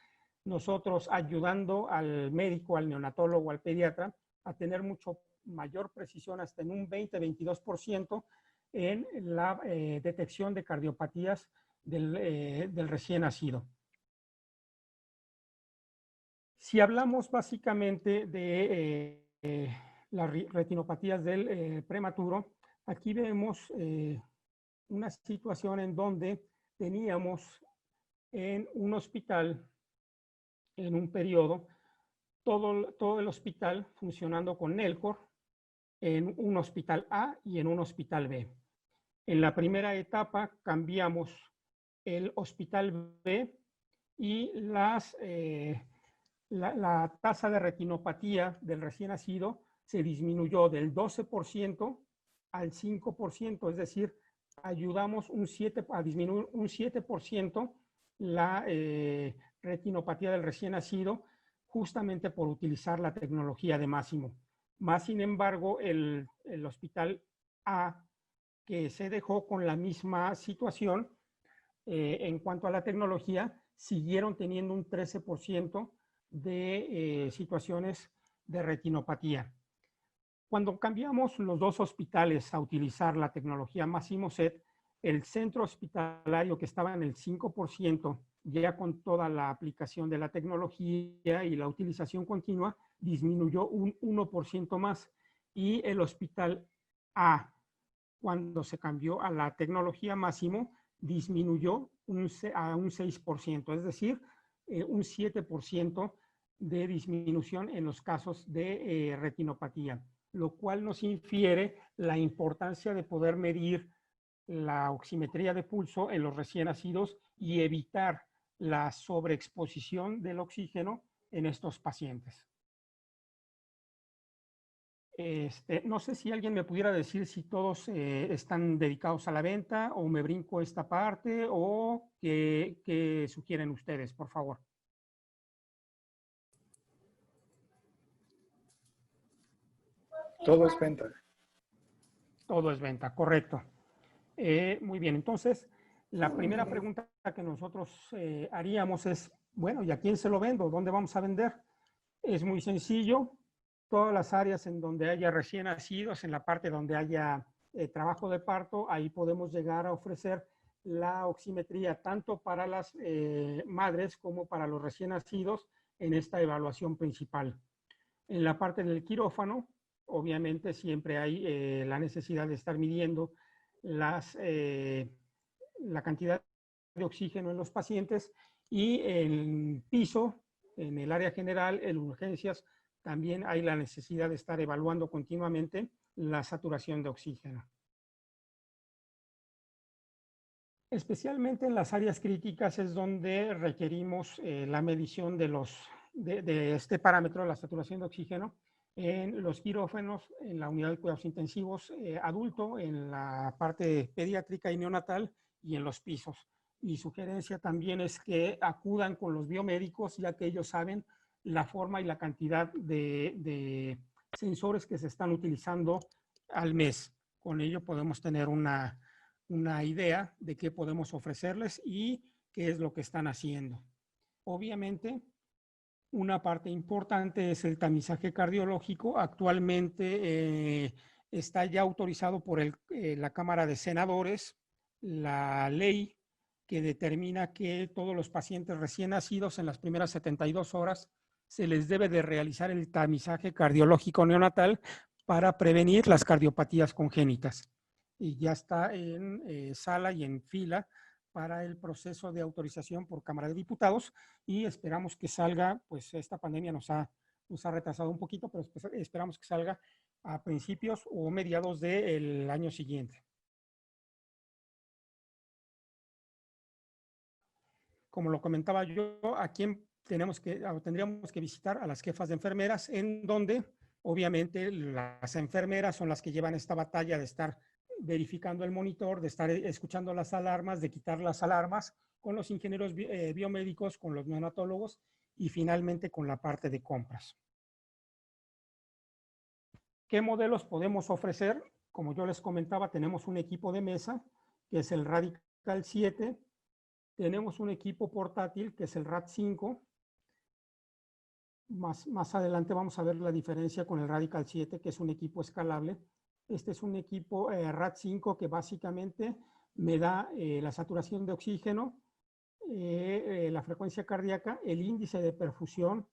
Speaker 7: nosotros ayudando al médico, al neonatólogo, al pediatra, a tener mucho mayor precisión, hasta en un 20-22% en la detección de cardiopatías del recién nacido. Si hablamos básicamente de las retinopatías del prematuro, aquí vemos una situación en donde teníamos en un hospital, en un periodo, todo el hospital funcionando con Nellcor, en un hospital A y en un hospital B. En la primera etapa cambiamos el hospital B y la tasa de retinopatía del recién nacido se disminuyó del 12% al 5%, es decir, ayudamos a disminuir un 7% la retinopatía del recién nacido justamente por utilizar la tecnología de Masimo. Más sin embargo, el hospital A, que se dejó con la misma situación en cuanto a la tecnología, siguieron teniendo un 13% de situaciones de retinopatía. Cuando cambiamos los dos hospitales a utilizar la tecnología Masimo SET, el centro hospitalario que estaba en el 5%, ya con toda la aplicación de la tecnología y la utilización continua, disminuyó un 1% más. Y el hospital A, cuando se cambió a la tecnología Masimo, disminuyó a un 6%, es decir, un 7% de disminución en los casos de retinopatía, lo cual nos infiere la importancia de poder medir la oximetría de pulso en los recién nacidos y evitar la sobreexposición del oxígeno en estos pacientes. No sé si alguien me pudiera decir si todos están dedicados a la venta o me brinco esta parte o qué sugieren ustedes, por favor.
Speaker 6: Todo es venta.
Speaker 7: Todo es venta, correcto. Muy bien, entonces la primera pregunta que nosotros haríamos es, bueno, ¿y a quién se lo vendo? ¿Dónde vamos a vender? Es muy sencillo. Todas las áreas en donde haya recién nacidos, en la parte donde haya trabajo de parto, ahí podemos llegar a ofrecer la oximetría tanto para las madres como para los recién nacidos en esta evaluación principal. En la parte del quirófano, obviamente siempre hay la necesidad de estar midiendo la cantidad de oxígeno en los pacientes, y en piso, en el área general, en urgencias, también hay la necesidad de estar evaluando continuamente la saturación de oxígeno. Especialmente en las áreas críticas es donde requerimos la medición de este parámetro, la saturación de oxígeno, en los quirófanos, en la unidad de cuidados intensivos adulto, en la parte pediátrica y neonatal y en los pisos. Mi sugerencia también es que acudan con los biomédicos, ya que ellos saben la forma y la cantidad de sensores que se están utilizando al mes. Con ello podemos tener una idea de qué podemos ofrecerles y qué es lo que están haciendo. Obviamente, una parte importante es el tamizaje cardiológico. Actualmente está ya autorizado por la Cámara de Senadores la ley que determina que todos los pacientes recién nacidos en las primeras 72 horas se les debe de realizar el tamizaje cardiológico neonatal para prevenir las cardiopatías congénitas. Y ya está en sala y en fila para el proceso de autorización por Cámara de Diputados y esperamos que salga, pues esta pandemia nos ha retrasado un poquito, pero esperamos que salga a principios o mediados del año siguiente. Como lo comentaba yo, aquí tendríamos que visitar a las jefas de enfermeras, en donde obviamente las enfermeras son las que llevan esta batalla de estar verificando el monitor, de estar escuchando las alarmas, de quitar las alarmas, con los ingenieros biomédicos, con los neonatólogos y finalmente con la parte de compras. ¿Qué modelos podemos ofrecer? Como yo les comentaba, tenemos un equipo de mesa, que es el Radical 7, tenemos un equipo portátil, que es el RAD5. Más adelante vamos a ver la diferencia con el Radical 7, que es un equipo escalable. Este es un equipo RAD5 que básicamente me da la saturación de oxígeno, la frecuencia cardíaca, el índice de perfusión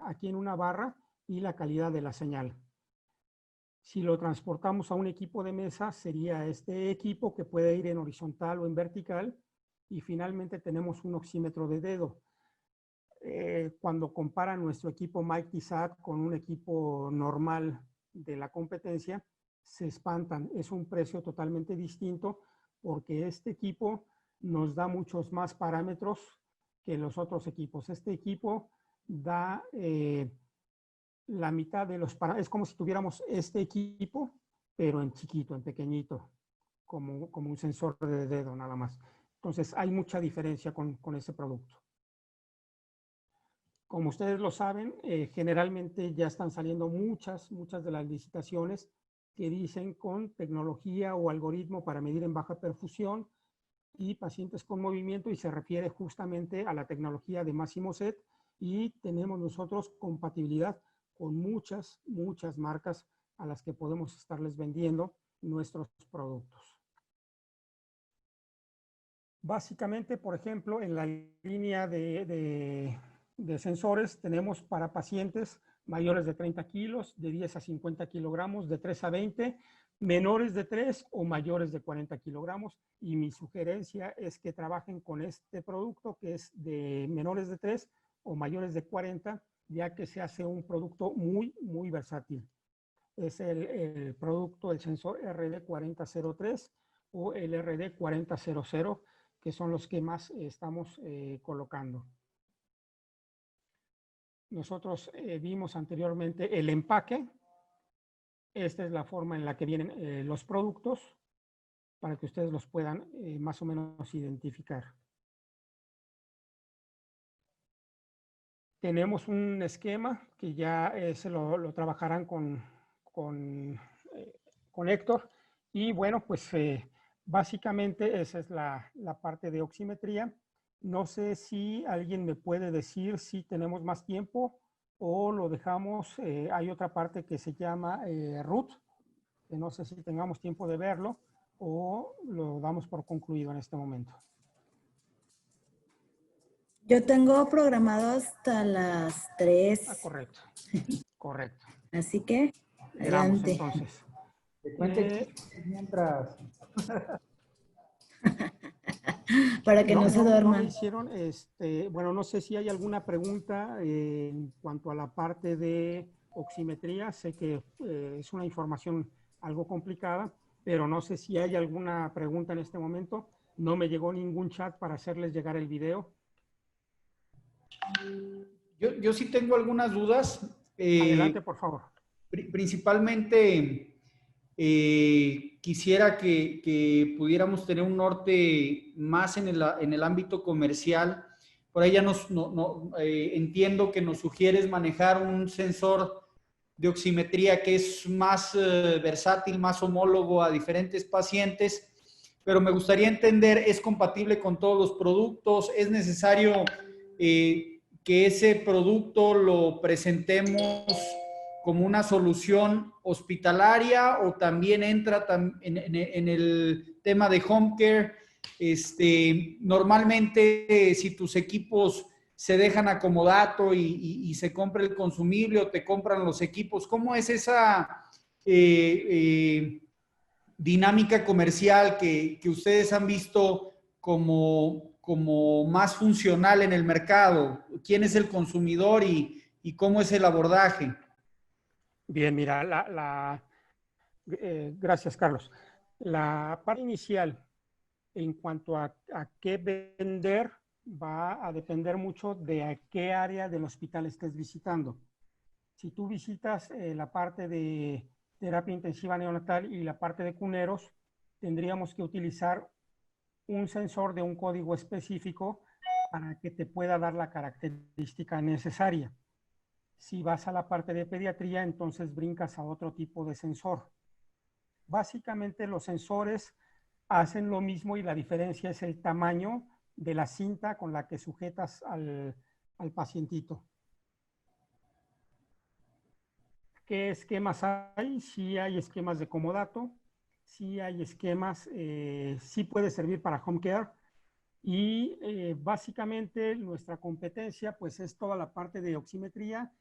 Speaker 7: aquí en una barra y la calidad de la señal. Si lo transportamos a un equipo de mesa, sería este equipo que puede ir en horizontal o en vertical. Y finalmente tenemos un oxímetro de dedo. Cuando comparan nuestro equipo MightySat con un equipo normal de la competencia, se espantan. Es un precio totalmente distinto porque este equipo nos da muchos más parámetros que los otros equipos. Este equipo da la mitad de los parámetros. Es como si tuviéramos este equipo, pero en chiquito, en pequeñito, como un sensor de dedo nada más. Entonces, hay mucha diferencia con ese producto. Como ustedes lo saben, generalmente ya están saliendo muchas de las licitaciones que dicen con tecnología o algoritmo para medir en baja perfusión y pacientes con movimiento, y se refiere justamente a la tecnología de Masimo SET, y tenemos nosotros compatibilidad con muchas marcas a las que podemos estarles vendiendo nuestros productos. Básicamente, por ejemplo, en la línea de sensores tenemos para pacientes mayores de 30 kilos, de 10 a 50 kilogramos, de 3 a 20, menores de 3 o mayores de 40 kilogramos. Y mi sugerencia es que trabajen con este producto que es de menores de 3 o mayores de 40, ya que se hace un producto muy versátil. Es el producto, el sensor RD4003 o el RD4000, que son los que más estamos colocando. Nosotros vimos anteriormente el empaque. Esta es la forma en la que vienen los productos para que ustedes los puedan más o menos identificar. Tenemos un esquema que ya se lo trabajarán con Héctor. Y bueno, pues básicamente esa es la parte de oximetría. No sé si alguien me puede decir si tenemos más tiempo o lo dejamos. Hay otra parte que se llama RUT, que no sé si tengamos tiempo de verlo o lo damos por concluido en este momento.
Speaker 4: Yo tengo programado hasta las 3.
Speaker 7: Ah, correcto. Correcto.
Speaker 4: Así que,
Speaker 7: Veamos
Speaker 4: adelante.
Speaker 7: entonces.
Speaker 6: Mientras.
Speaker 4: Para que no se duerman.
Speaker 7: No hicieron, bueno, no sé si hay alguna pregunta en cuanto a la parte de oximetría. Sé que es una información algo complicada, pero no sé si hay alguna pregunta en este momento. No me llegó ningún chat para hacerles llegar el video.
Speaker 6: Yo sí tengo algunas dudas.
Speaker 7: Adelante, por favor.
Speaker 6: Principalmente, quisiera que pudiéramos tener un norte más en el ámbito comercial. Por ahí ya entiendo que nos sugieres manejar un sensor de oximetría que es más versátil, más homólogo a diferentes pacientes, pero me gustaría entender, ¿es compatible con todos los productos? ¿Es necesario que ese producto lo presentemos como una solución hospitalaria o también entra en el tema de home care. Normalmente, si tus equipos se dejan acomodato y se compra el consumible o te compran los equipos, ¿cómo es esa dinámica comercial que ustedes han visto como más funcional en el mercado? ¿Quién es el consumidor y cómo es el abordaje?
Speaker 7: Bien, mira, gracias, Carlos. La parte inicial en cuanto a qué vender va a depender mucho de a qué área del hospital estés visitando. Si tú visitas la parte de terapia intensiva neonatal y la parte de cuneros, tendríamos que utilizar un sensor de un código específico para que te pueda dar la característica necesaria. Si vas a la parte de pediatría, entonces brincas a otro tipo de sensor. Básicamente los sensores hacen lo mismo y la diferencia es el tamaño de la cinta con la que sujetas al pacientito. ¿Qué esquemas hay? Sí hay esquemas de comodato, sí hay esquemas, sí puede servir para home care y básicamente nuestra competencia pues es toda la parte de oximetría.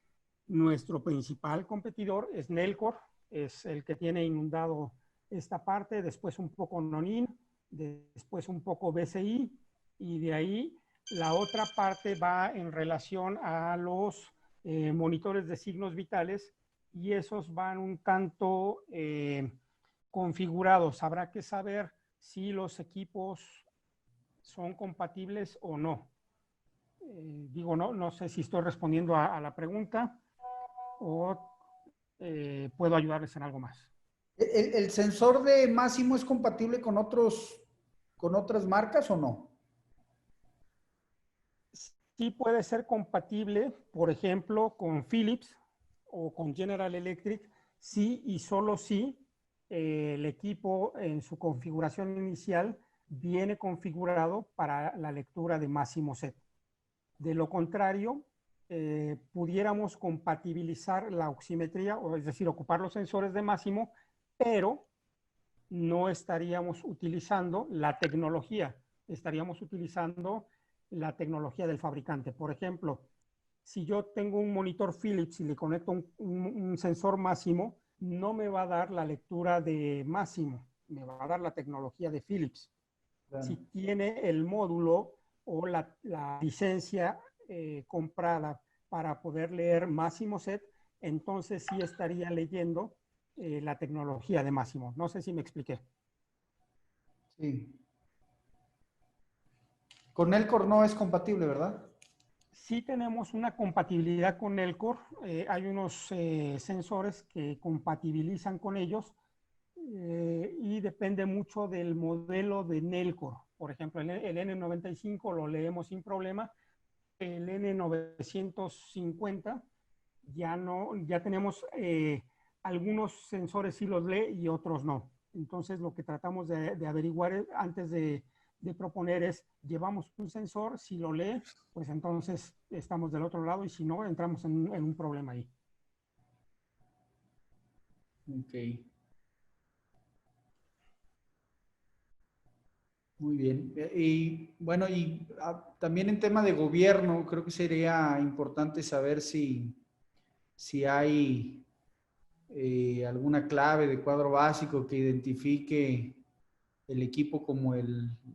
Speaker 7: Nuestro principal competidor es Nellcor, es el que tiene inundado esta parte, después un poco Nonin, después un poco BCI y de ahí la otra parte va en relación a los monitores de signos vitales y esos van un tanto configurados. Habrá que saber si los equipos son compatibles o no. Digo, no sé si estoy respondiendo a la pregunta o puedo ayudarles en algo más.
Speaker 6: ¿El sensor de Masimo es compatible con otras marcas o no?
Speaker 7: Sí puede ser compatible, por ejemplo, con Philips o con General Electric, sí y solo si el equipo en su configuración inicial viene configurado para la lectura de Masimo SET. De lo contrario, pudiéramos compatibilizar la oximetría, o es decir, ocupar los sensores de Masimo, pero no estaríamos utilizando la tecnología, estaríamos utilizando la tecnología del fabricante. Por ejemplo, si yo tengo un monitor Philips y le conecto un sensor Masimo, no me va a dar la lectura de Masimo, me va a dar la tecnología de Philips. Claro. Si tiene el módulo o la licencia comprada para poder leer Masimo SET, entonces sí estaría leyendo la tecnología de Masimo. No sé si me expliqué.
Speaker 6: Sí. Con Nellcor no es compatible, ¿verdad?
Speaker 7: Sí tenemos una compatibilidad con Nellcor. Hay unos sensores que compatibilizan con ellos y depende mucho del modelo de Nellcor. Por ejemplo, el N95 lo leemos sin problema. El N950 ya tenemos algunos sensores sí los lee y otros no. Entonces lo que tratamos de averiguar antes de proponer es, llevamos un sensor, si lo lee, pues entonces estamos del otro lado y si no, entramos en un problema ahí.
Speaker 6: Ok. Muy bien. Y bueno, también en tema de gobierno, creo que sería importante saber si hay alguna clave de cuadro básico que identifique el equipo como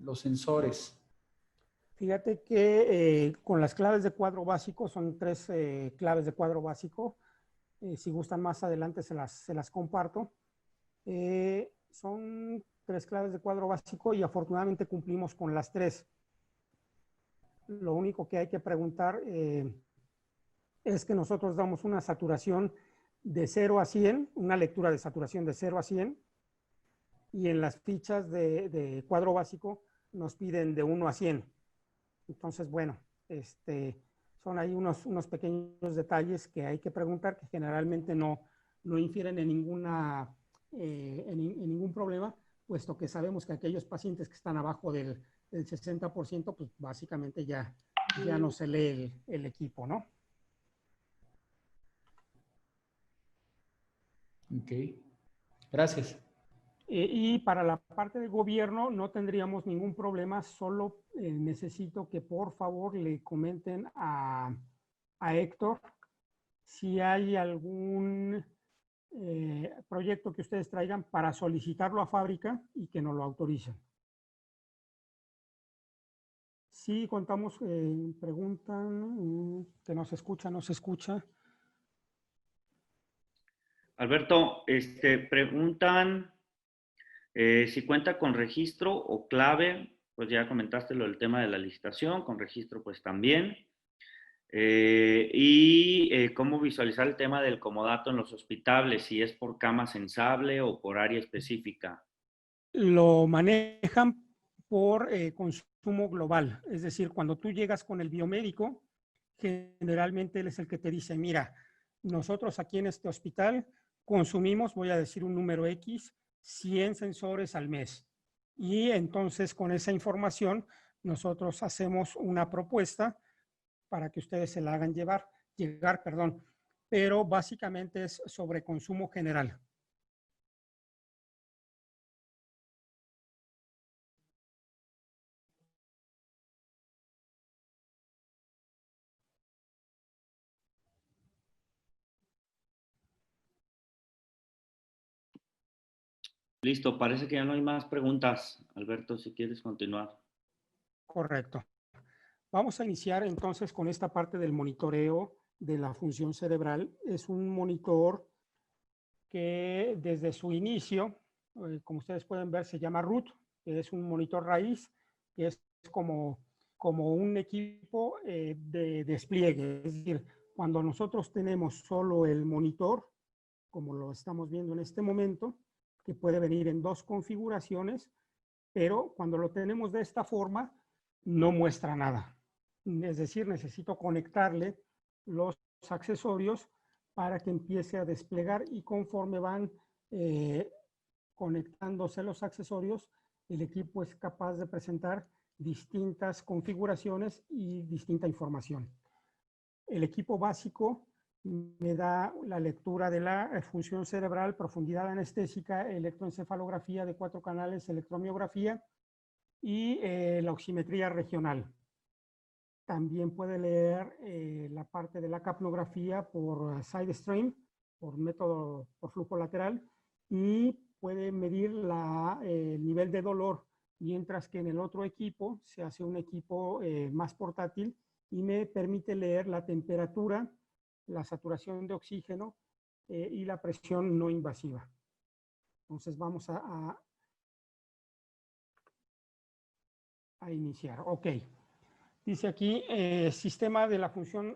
Speaker 6: los sensores.
Speaker 7: Fíjate que con las claves de cuadro básico, son 3 claves de cuadro básico. Si gustan más adelante se las comparto. Son 3 claves de cuadro básico y afortunadamente cumplimos con las 3. Lo único que hay que preguntar es que nosotros damos una saturación de 0 a 100, una lectura de saturación de 0 a 100, y en las fichas de cuadro básico nos piden de 1 a 100. Entonces, bueno, son ahí unos pequeños detalles que hay que preguntar, que generalmente no infieren en ningún problema, puesto que sabemos que aquellos pacientes que están abajo del 60%, pues básicamente ya no se lee el equipo, ¿no?
Speaker 6: Ok. Gracias.
Speaker 7: Y para la parte de gobierno no tendríamos ningún problema, solo necesito que por favor le comenten a Héctor si hay algún proyecto que ustedes traigan para solicitarlo a fábrica y que nos lo autoricen. Sí, contamos, preguntan, que no se escucha.
Speaker 1: Alberto, preguntan si cuenta con registro o clave, pues ya comentaste lo del tema de la licitación, con registro pues también. Cómo visualizar el tema del comodato en los hospitales, si es por cama sensable o por área específica.
Speaker 7: Lo manejan por consumo global, es decir, cuando tú llegas con el biomédico, generalmente él es el que te dice, mira, nosotros aquí en este hospital consumimos, voy a decir un número X, 100 sensores al mes. Y entonces con esa información nosotros hacemos una propuesta para que ustedes se la hagan llegar, pero básicamente es sobre consumo general.
Speaker 1: Listo, parece que ya no hay más preguntas. Alberto, si quieres continuar.
Speaker 7: Correcto. Vamos a iniciar entonces con esta parte del monitoreo de la función cerebral. Es un monitor que desde su inicio, como ustedes pueden ver, se llama ROOT, que es un monitor raíz, que es como un equipo de despliegue. Es decir, cuando nosotros tenemos solo el monitor, como lo estamos viendo en este momento, que puede venir en dos configuraciones, pero cuando lo tenemos de esta forma, no muestra nada. Es decir, necesito conectarle los accesorios para que empiece a desplegar y conforme van conectándose los accesorios, el equipo es capaz de presentar distintas configuraciones y distinta información. El equipo básico me da la lectura de la función cerebral, profundidad anestésica, electroencefalografía de 4 canales, electromiografía y la oximetría regional. También puede leer la parte de la capnografía por side stream, por flujo lateral, y puede medir el nivel de dolor, mientras que en el otro equipo se hace un equipo más portátil y me permite leer la temperatura, la saturación de oxígeno y la presión no invasiva. Entonces vamos a iniciar. Ok. Dice aquí, sistema de la función,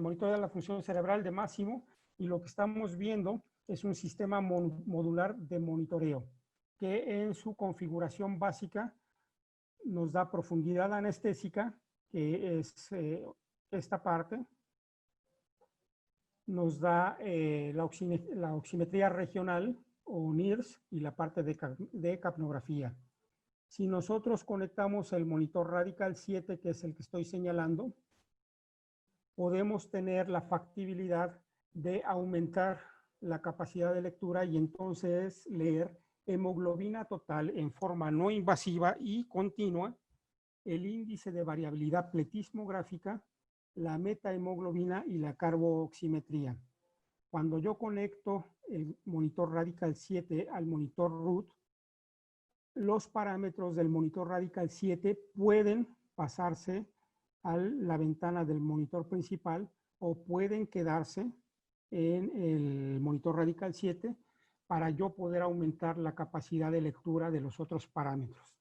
Speaker 7: monitor de la función cerebral de Máximo, y lo que estamos viendo es un sistema modular de monitoreo, que en su configuración básica nos da profundidad anestésica, que es esta parte, nos da la oximetría regional o NIRS y la parte de capnografía. Si nosotros conectamos el monitor Radical 7, que es el que estoy señalando, podemos tener la factibilidad de aumentar la capacidad de lectura y entonces leer hemoglobina total en forma no invasiva y continua, el índice de variabilidad pletismográfica, la metahemoglobina y la carbooximetría. Cuando yo conecto el monitor Radical 7 al monitor ROOT, los parámetros del monitor Radical 7 pueden pasarse a la ventana del monitor principal o pueden quedarse en el monitor Radical 7 para yo poder aumentar la capacidad de lectura de los otros parámetros.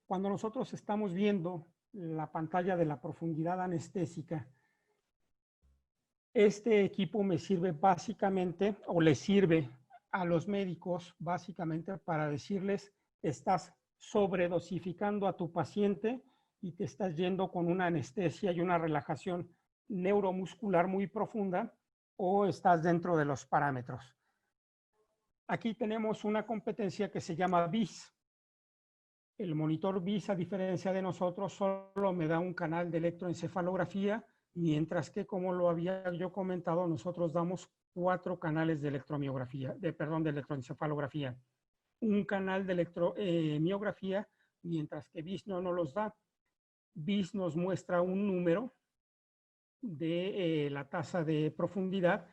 Speaker 7: Cuando nosotros estamos viendo la pantalla de la profundidad anestésica, este equipo me sirve básicamente, o le sirve a los médicos básicamente para decirles, estás sobredosificando a tu paciente y te estás yendo con una anestesia y una relajación neuromuscular muy profunda, o estás dentro de los parámetros. Aquí tenemos una competencia que se llama BIS. El monitor BIS, a diferencia de nosotros, solo me da un canal de electroencefalografía, mientras que, como lo había yo comentado, nosotros damos 4 canales de electromiografía, de electroencefalografía. Un canal de electromiografía, mientras que BIS no nos los da. BIS nos muestra un número de la tasa de profundidad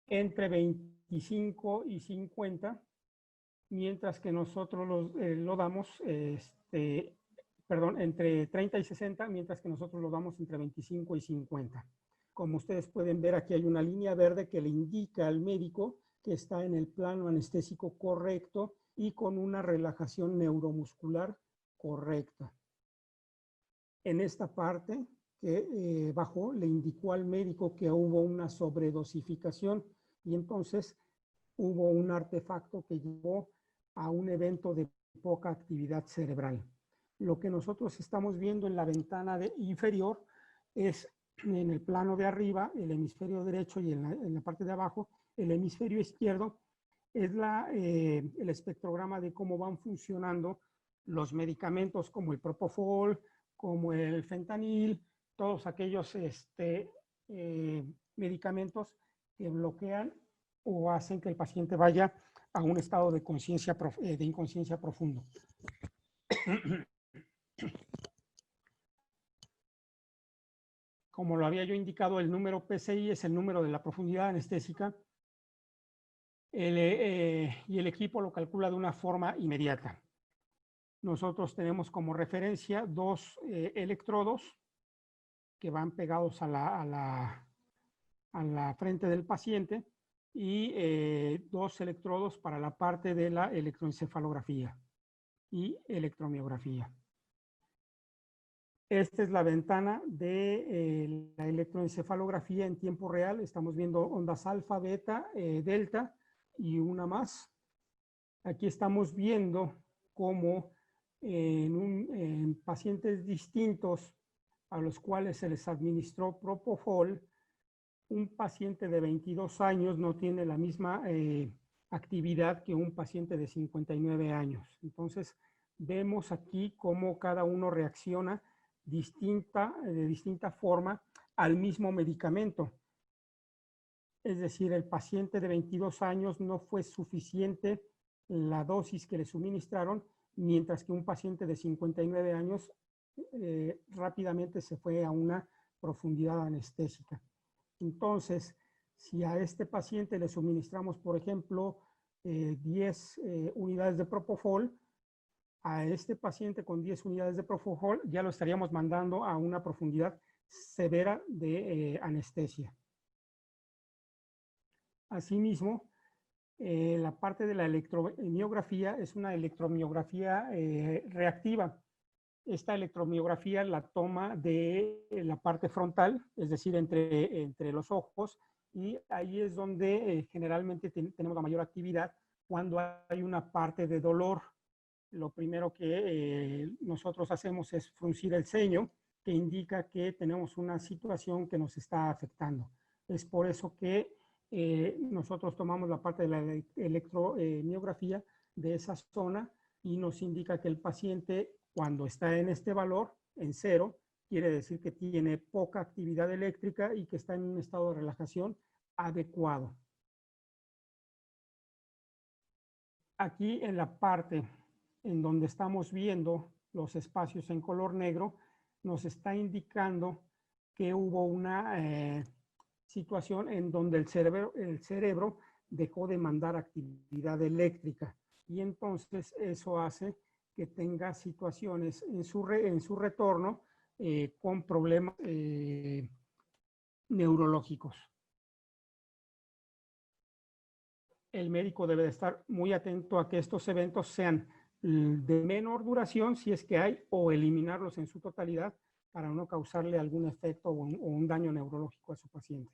Speaker 7: entre 25 y 50, mientras que nosotros lo damos, entre 30 y 60, mientras que nosotros lo damos entre 25 y 50. Como ustedes pueden ver, aquí hay una línea verde que le indica al médico que está en el plano anestésico correcto y con una relajación neuromuscular correcta. En esta parte que bajó le indicó al médico que hubo una sobredosificación y entonces hubo un artefacto que llevó a un evento de poca actividad cerebral. Lo que nosotros estamos viendo en la ventana inferior es en el plano de arriba, el hemisferio derecho, y en la parte de abajo, el hemisferio izquierdo, es el espectrograma de cómo van funcionando los medicamentos como el propofol, como el fentanil, todos aquellos medicamentos que bloquean o hacen que el paciente vaya a un estado de inconsciencia profundo. Como lo había yo indicado, el número PCI es el número de la profundidad anestésica y el equipo lo calcula de una forma inmediata. Nosotros tenemos como referencia 2 electrodos que van pegados a la frente del paciente y 2 electrodos para la parte de la electroencefalografía y electromiografía. Esta es la ventana de la electroencefalografía en tiempo real. Estamos viendo ondas alfa, beta, delta y una más. Aquí estamos viendo cómo en pacientes distintos a los cuales se les administró propofol, un paciente de 22 años no tiene la misma actividad que un paciente de 59 años. Entonces, vemos aquí cómo cada uno reacciona de distinta forma al mismo medicamento. Es decir, el paciente de 22 años no fue suficiente la dosis que le suministraron, mientras que un paciente de 59 años rápidamente se fue a una profundidad anestésica. Entonces, si a este paciente le suministramos, por ejemplo, 10 unidades de propofol, a este paciente con 10 unidades de propofol ya lo estaríamos mandando a una profundidad severa de anestesia. Asimismo, la parte de la electromiografía es una electromiografía reactiva. Esta electromiografía la toma de la parte frontal, es decir, entre los ojos, y ahí es donde generalmente tenemos la mayor actividad cuando hay una parte de dolor. Lo primero que nosotros hacemos es fruncir el ceño, que indica que tenemos una situación que nos está afectando. Es por eso que nosotros tomamos la parte de la electromiografía de esa zona y nos indica que el paciente, cuando está en este valor, en 0, quiere decir que tiene poca actividad eléctrica y que está en un estado de relajación adecuado. Aquí en la parte en donde estamos viendo los espacios en color negro, nos está indicando que hubo una situación en donde el cerebro dejó de mandar actividad eléctrica y entonces eso hace que tenga situaciones en su retorno con problemas neurológicos. El médico debe de estar muy atento a que estos eventos sean de menor duración, si es que hay, o eliminarlos en su totalidad para no causarle algún efecto o un daño neurológico a su paciente.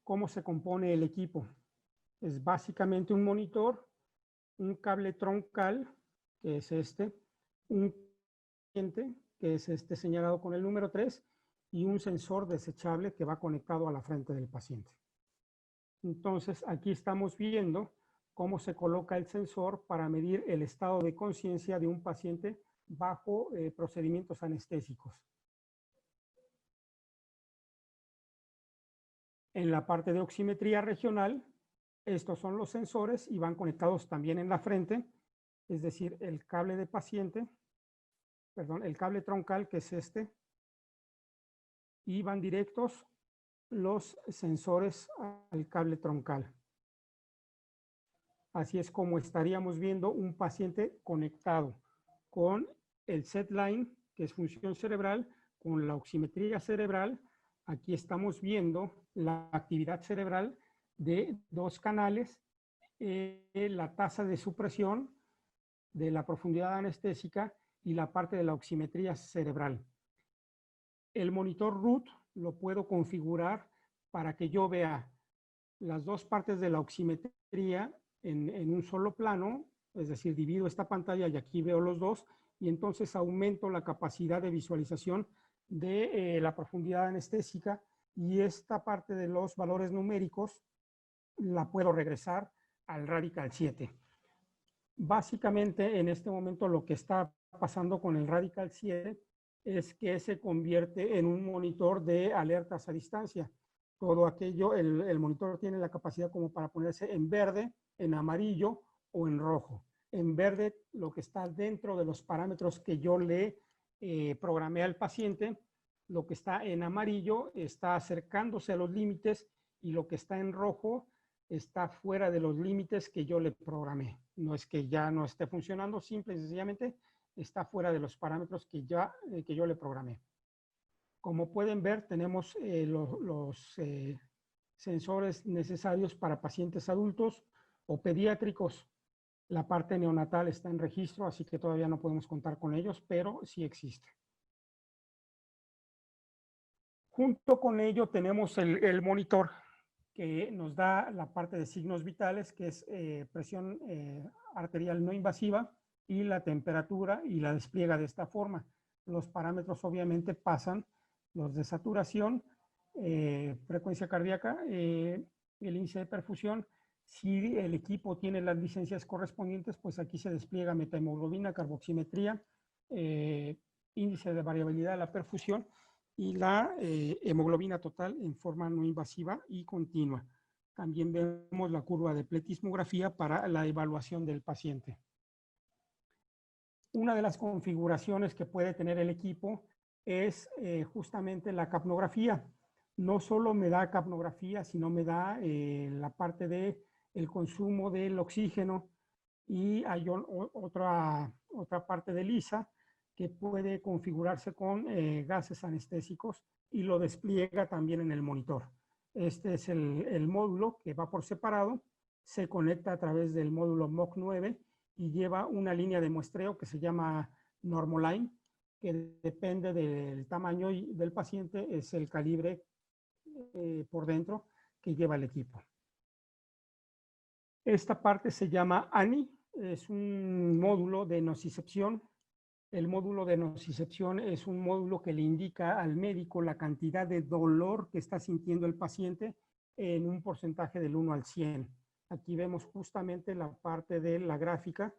Speaker 7: ¿Cómo se compone el equipo? Es básicamente un monitor, un cable troncal, que es un cliente, que es señalado con el número 3, y un sensor desechable que va conectado a la frente del paciente. Entonces, aquí estamos viendo cómo se coloca el sensor para medir el estado de conciencia de un paciente bajo procedimientos anestésicos. En la parte de oximetría regional, estos son los sensores y van conectados también en la frente, es decir, el cable de paciente, perdón, el cable troncal, que es este, y van directos los sensores al cable troncal. Así es como estaríamos viendo un paciente conectado con el SedLine, que es función cerebral, con la oximetría cerebral. Aquí estamos viendo la actividad cerebral de dos canales, la tasa de supresión, de la profundidad anestésica y la parte de la oximetría cerebral. El monitor root lo puedo configurar para que yo vea las dos partes de la oximetría en un solo plano, es decir, divido esta pantalla y aquí veo los dos, y entonces aumento la capacidad de visualización de la profundidad anestésica, y esta parte de los valores numéricos la puedo regresar al Radical 7. Básicamente, en este momento lo que está pasando con el Radical 7 es que se convierte en un monitor de alertas a distancia. Todo aquello, el monitor tiene la capacidad como para ponerse en verde, en amarillo o en rojo. En verde, lo que está dentro de los parámetros que yo le programé al paciente. Lo que está en amarillo está acercándose a los límites, y lo que está en rojo está fuera de los límites que yo le programé. No es que ya no esté funcionando, simple y sencillamente está fuera de los parámetros que yo le programé. Como pueden ver, tenemos los sensores necesarios para pacientes adultos o pediátricos. La parte neonatal está en registro, así que todavía no podemos contar con ellos, pero sí existe. Junto con ello tenemos el monitor, que nos da la parte de signos vitales, que es presión arterial no invasiva, y la temperatura, y la despliega de esta forma. Los parámetros obviamente pasan, los de saturación, frecuencia cardíaca, el índice de perfusión. Si el equipo tiene las licencias correspondientes, pues aquí se despliega metahemoglobina, carboximetría, índice de variabilidad de la perfusión, y la hemoglobina total en forma no invasiva y continua. También vemos la curva de pletismografía para la evaluación del paciente. Una de las configuraciones que puede tener el equipo es justamente la capnografía. No solo me da capnografía, sino me da la parte del consumo del oxígeno, y hay otra parte de LISA que puede configurarse con gases anestésico, y lo despliega también en el monitor. Este es el módulo que va por separado, se conecta a través del módulo MOC9 y lleva una línea de muestreo que se llama Normoline, que depende del tamaño del paciente, es el calibre por dentro que lleva el equipo. Esta parte se llama ANI, es un módulo de nocicepción. El módulo de nocicepción es un módulo que le indica al médico la cantidad de dolor que está sintiendo el paciente en un porcentaje del 1 al 100. Aquí vemos justamente la parte de la gráfica,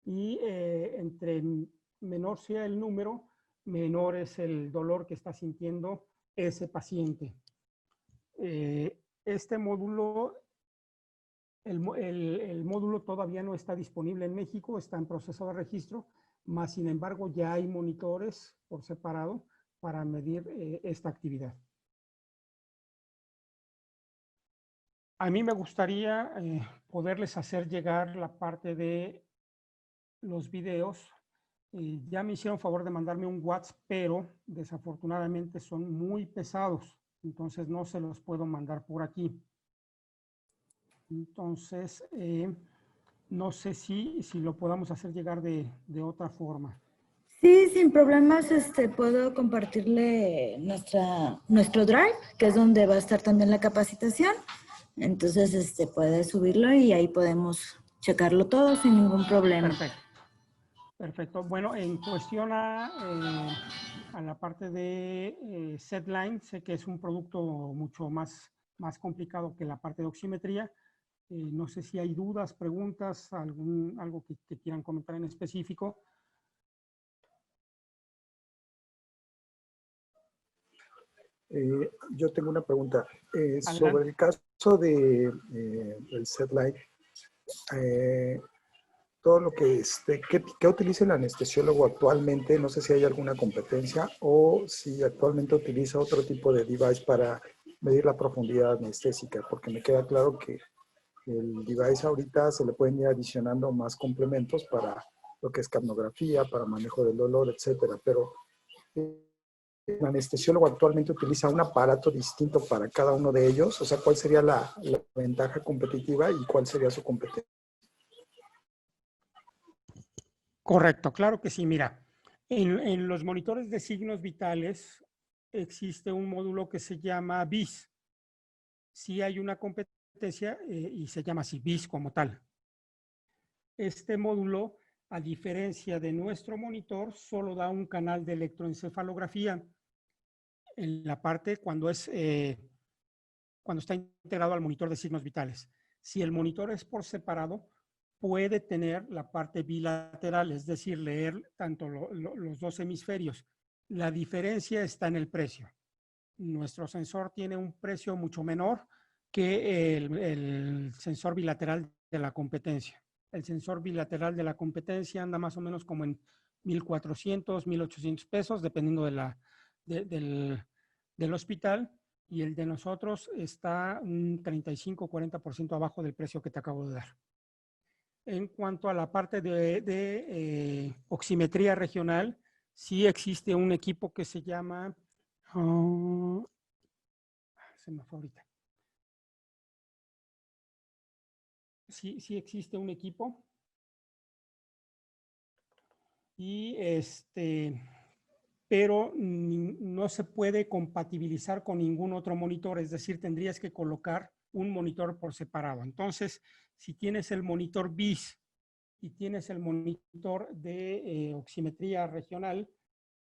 Speaker 7: y entre menor sea el número, menor es el dolor que está sintiendo ese paciente. Este módulo, el módulo todavía no está disponible en México, está en proceso de registro, más sin embargo ya hay monitores por separado para medir esta actividad. A mí me gustaría poderles hacer llegar la parte de los videos. Ya me hicieron favor de mandarme un WhatsApp, pero desafortunadamente son muy pesados, entonces no se los puedo mandar por aquí. Entonces, no sé si lo podamos hacer llegar de otra forma.
Speaker 4: Sí, sin problemas, puedo compartirle nuestro Drive, que es donde va a estar también la capacitación. Entonces, puede subirlo y ahí podemos checarlo todo sin ningún problema.
Speaker 7: Perfecto. Perfecto. Bueno, en cuestión a la parte de SedLine, sé que es un producto mucho más complicado que la parte de oximetría. No sé si hay dudas, preguntas, algo que quieran comentar en específico.
Speaker 9: Yo tengo una pregunta.
Speaker 7: Adelante.
Speaker 9: Sobre el caso de el SETLIGHT, todo lo que ¿qué utiliza el anestesiólogo actualmente? No sé si hay alguna competencia o si actualmente utiliza otro tipo de device para medir la profundidad anestésica, porque me queda claro que el device ahorita se le pueden ir adicionando más complementos para lo que es capnografía, para manejo del dolor, etcétera, pero el anestesiólogo actualmente utiliza un aparato distinto para cada uno de ellos. O sea, ¿cuál sería la ventaja competitiva y cuál sería su competencia?
Speaker 7: Correcto, claro que sí. Mira, en los monitores de signos vitales existe un módulo que se llama BIS. Sí hay una competencia y se llama así, BIS como tal. Este módulo, a diferencia de nuestro monitor, solo da un canal de electroencefalografía en la parte cuando está integrado al monitor de signos vitales. Si el monitor es por separado, puede tener la parte bilateral, es decir, leer tanto los dos hemisferios. La diferencia está en el precio. Nuestro sensor tiene un precio mucho menor que el sensor bilateral de la competencia. El sensor bilateral de la competencia anda más o menos como en 1,400, 1,800 pesos, dependiendo del hospital, y el de nosotros está un 35-40% abajo del precio que te acabo de dar. En cuanto a la parte de oximetría regional, sí existe un equipo que se llama, se me fue ahorita. Sí existe un equipo y pero no se puede compatibilizar con ningún otro monitor, es decir, tendrías que colocar un monitor por separado. Entonces, si tienes el monitor BIS y tienes el monitor de oximetría regional,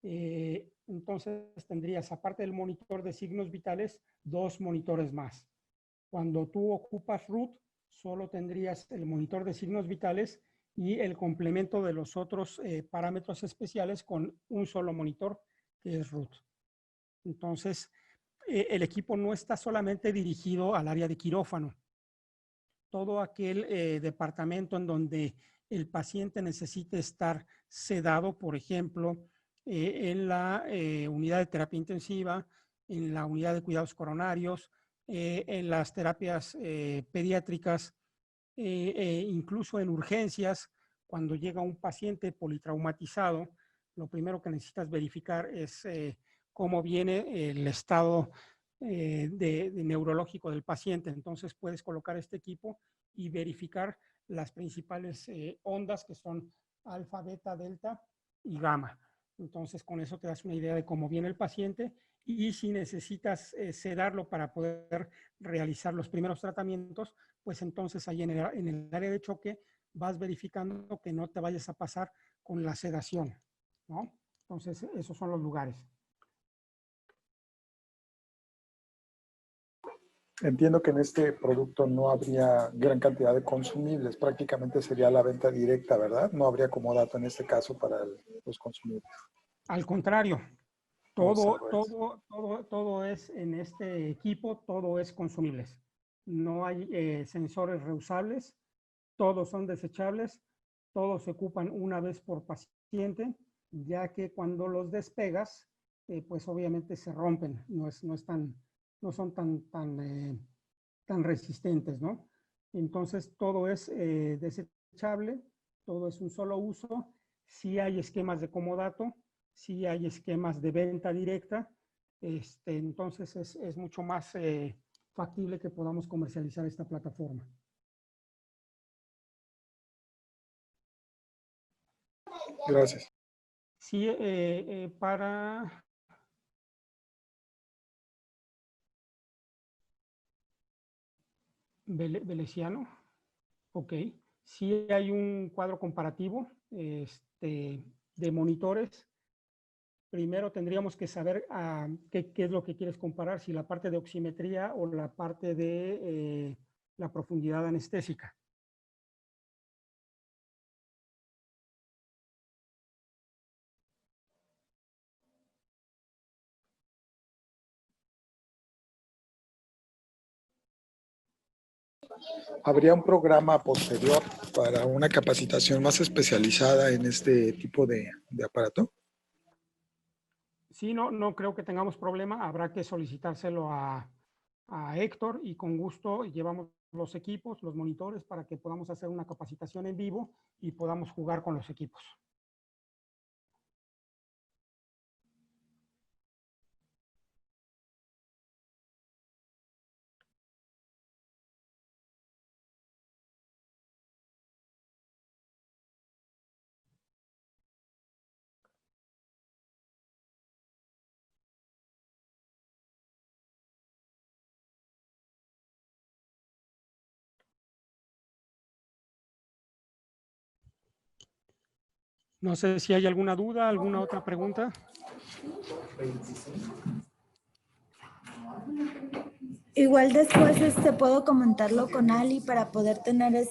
Speaker 7: entonces tendrías, aparte del monitor de signos vitales, 2 monitores más. Cuando tú ocupas root, solo tendrías el monitor de signos vitales y el complemento de los otros parámetros especiales con un solo monitor, que es root. Entonces, el equipo no está solamente dirigido al área de quirófano. Todo aquel departamento en donde el paciente necesite estar sedado, por ejemplo, en la unidad de terapia intensiva, en la unidad de cuidados coronarios, en las terapias pediátricas, incluso en urgencias, cuando llega un paciente politraumatizado, lo primero que necesitas verificar es cómo viene el estado de neurológico del paciente. Entonces puedes colocar este equipo y verificar las principales ondas, que son alfa, beta, delta y gamma. Entonces con eso te das una idea de cómo viene el paciente, y si necesitas sedarlo para poder realizar los primeros tratamientos, pues entonces ahí en el área de choque vas verificando que no te vayas a pasar con la sedación, ¿no? Entonces esos son los lugares.
Speaker 9: Entiendo que en este producto no habría gran cantidad de consumibles, prácticamente sería la venta directa, ¿verdad? No habría como dato en este caso para los consumibles.
Speaker 7: Al contrario, todo es en este equipo, todo es consumibles. No hay sensores reusables, todos son desechables, todos se ocupan una vez por paciente, ya que cuando los despegas, pues obviamente se rompen, no son tan resistentes, ¿no? Entonces todo es desechable, todo es un solo uso. Sí hay esquemas de comodato, sí hay esquemas de venta directa, entonces es mucho más factible que podamos comercializar esta plataforma.
Speaker 9: Gracias.
Speaker 7: Sí, para Veleciano, ok. Sí hay un cuadro comparativo de monitores. Primero tendríamos que saber qué es lo que quieres comparar, si la parte de oximetría o la parte de la profundidad anestésica.
Speaker 9: ¿habría un programa posterior para una capacitación más especializada en este tipo de aparato?
Speaker 7: Sí, no creo que tengamos problema. Habrá que solicitárselo a Héctor y con gusto llevamos los equipos, los monitores, para que podamos hacer una capacitación en vivo y podamos jugar con los equipos. No sé si hay alguna duda, alguna otra pregunta.
Speaker 4: Igual después puedo comentarlo con Ali para poder tener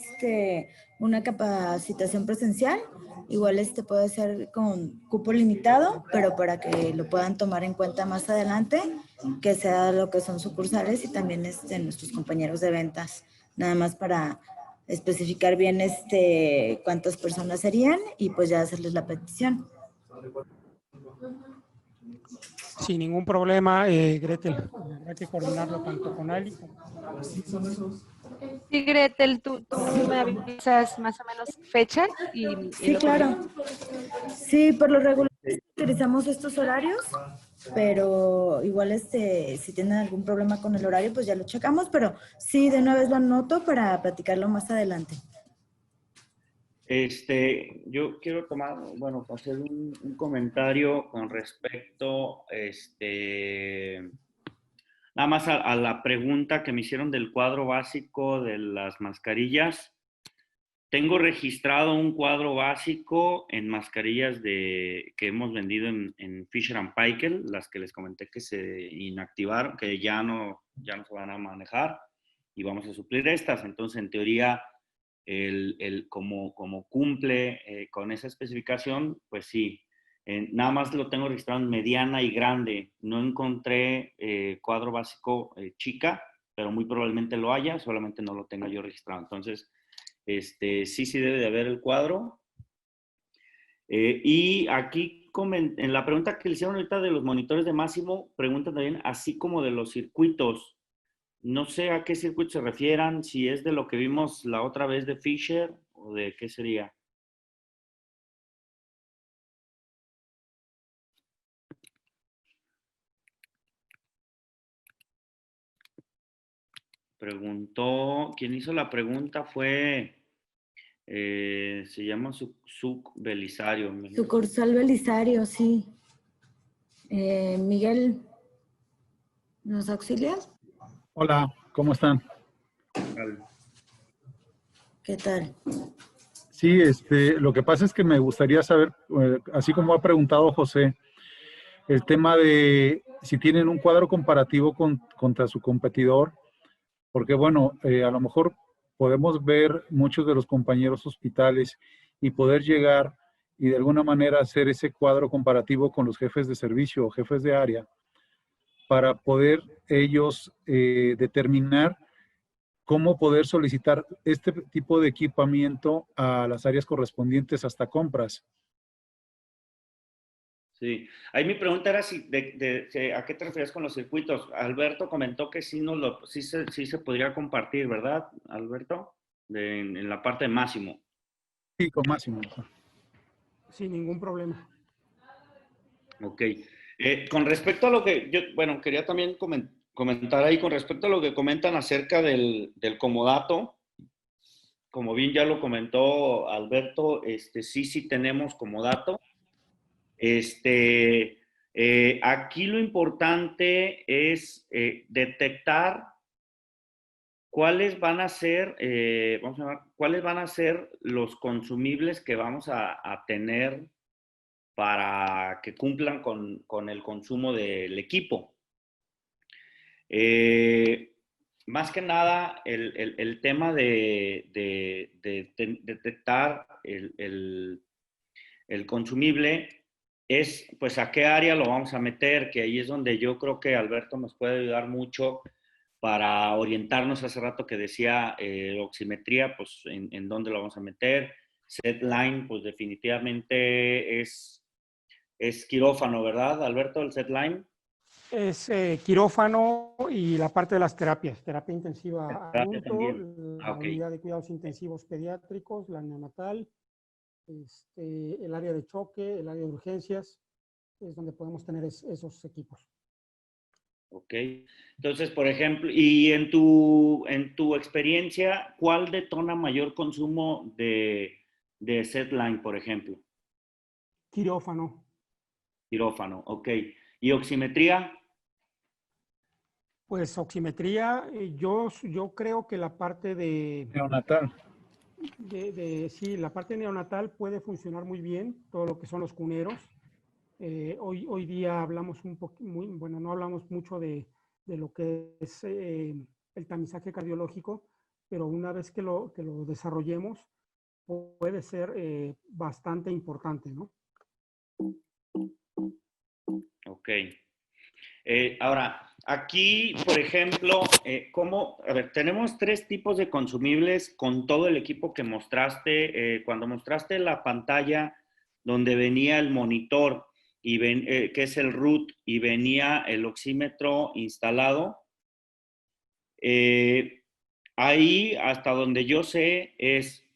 Speaker 4: una capacitación presencial. Igual puede ser con cupo limitado, pero para que lo puedan tomar en cuenta más adelante, que sea lo que son sucursales y también nuestros compañeros de ventas. Nada más para especificar bien cuántas personas serían y pues ya hacerles la petición.
Speaker 7: Sin ningún problema, Gretel. Hay que coordinarlo tanto con Ali como...
Speaker 3: Sí, Gretel, tú me avisas más o menos fecha y
Speaker 4: Sí,
Speaker 3: lo
Speaker 4: claro.
Speaker 3: coordinamos.
Speaker 4: Sí, por lo regular utilizamos estos horarios, pero igual si tienen algún problema con el horario, pues ya lo checamos, pero sí, de una vez lo anoto para platicarlo más adelante.
Speaker 1: Yo quiero hacer un comentario con respecto, nada más a la pregunta que me hicieron del cuadro básico de las mascarillas. Tengo registrado un cuadro básico en mascarillas que hemos vendido en Fisher & Paykel, las que les comenté que se inactivaron, que ya no se van a manejar, y vamos a suplir estas. Entonces, en teoría, como cumple con esa especificación, pues sí. Nada más lo tengo registrado en mediana y grande. No encontré cuadro básico chica, pero muy probablemente lo haya, solamente no lo tenga yo registrado. Entonces, sí debe de haber el cuadro. Y aquí, en la pregunta que le hicieron ahorita de los monitores de Máximo, preguntan también así como de los circuitos. No sé a qué circuitos se refieran, si es de lo que vimos la otra vez de Fisher o de qué sería. Preguntó, quien hizo la pregunta fue, se llama Suc Belisario.
Speaker 4: Sucursal Belisario, sí. Miguel, ¿nos auxilias?
Speaker 10: Hola, ¿cómo están?
Speaker 4: ¿Qué tal?
Speaker 10: Sí, lo que pasa es que me gustaría saber, así como ha preguntado José, el tema de si tienen un cuadro comparativo contra su competidor, porque bueno, a lo mejor podemos ver muchos de los compañeros hospitales y poder llegar y de alguna manera hacer ese cuadro comparativo con los jefes de servicio o jefes de área para poder ellos determinar cómo poder solicitar este tipo de equipamiento a las áreas correspondientes hasta compras.
Speaker 1: Sí, ahí mi pregunta era ¿a qué te refieres con los circuitos? Alberto comentó que sí se podría compartir, ¿verdad, Alberto? En la parte de Máximo.
Speaker 10: Sí, con Máximo.
Speaker 7: Sin ningún problema.
Speaker 1: Ok. Con respecto a lo que quería también comentar ahí, con respecto a lo que comentan acerca del comodato, como bien ya lo comentó Alberto, sí tenemos comodato. Aquí lo importante es detectar cuáles van a ser, cuáles van a ser los consumibles que vamos a tener para que cumplan con el consumo del equipo. Más que nada, el tema de detectar el consumible es, pues, a qué área lo vamos a meter, que ahí es donde yo creo que Alberto nos puede ayudar mucho para orientarnos hace rato que decía oximetría, pues en dónde lo vamos a meter. Setline, pues definitivamente es quirófano, ¿verdad, Alberto, el setline?
Speaker 7: Es quirófano y la parte de las terapias, terapia intensiva
Speaker 1: Terapia
Speaker 7: adulto,
Speaker 1: también.
Speaker 7: la
Speaker 1: Ok.
Speaker 7: unidad de cuidados intensivos pediátricos, la neonatal, el área de choque, el área de urgencias, es donde podemos tener esos equipos.
Speaker 1: Ok. Entonces, por ejemplo, y en tu experiencia, ¿cuál detona mayor consumo de setline, por ejemplo?
Speaker 7: Quirófano.
Speaker 1: Quirófano, ok. ¿Y oximetría?
Speaker 7: Pues oximetría, yo creo que la parte
Speaker 10: Neonatal.
Speaker 7: sí, la parte neonatal puede funcionar muy bien, todo lo que son los cuneros. Hoy día hablamos bueno, no hablamos mucho de lo que es el tamizaje cardiológico, pero una vez que lo desarrollemos, puede ser bastante importante, ¿no?
Speaker 1: Ok. Ahora, aquí, por ejemplo, a ver, tenemos 3 tipos de consumibles con todo el equipo que mostraste. Cuando mostraste la pantalla donde venía el monitor, que es el root, y venía el oxímetro instalado, ahí, hasta donde yo sé,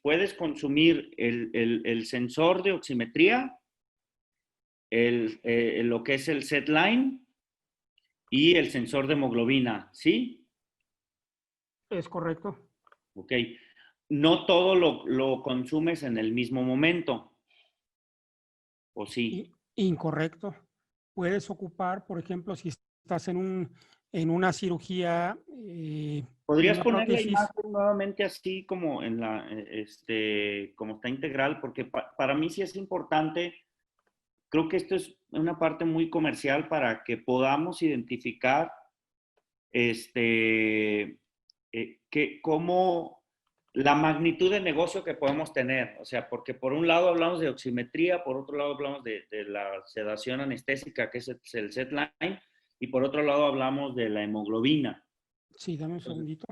Speaker 1: puedes consumir el sensor de oximetría, lo que es el setline, y el sensor de hemoglobina, ¿sí?
Speaker 7: Es correcto.
Speaker 1: Ok. No todo lo consumes en el mismo momento, ¿o sí?
Speaker 7: Incorrecto. Puedes ocupar, por ejemplo, si estás en una cirugía,
Speaker 1: ¿Podrías
Speaker 7: una
Speaker 1: poner la
Speaker 7: prótesis.
Speaker 1: imagen nuevamente así como como está integral? Porque para mí sí es importante. Creo que esto es una parte muy comercial para que podamos identificar cómo la magnitud de negocio que podemos tener. O sea, porque por un lado hablamos de oximetría, por otro lado hablamos de la sedación anestésica, que es el setline, y por otro lado hablamos de la hemoglobina.
Speaker 7: Sí, dame un segundito.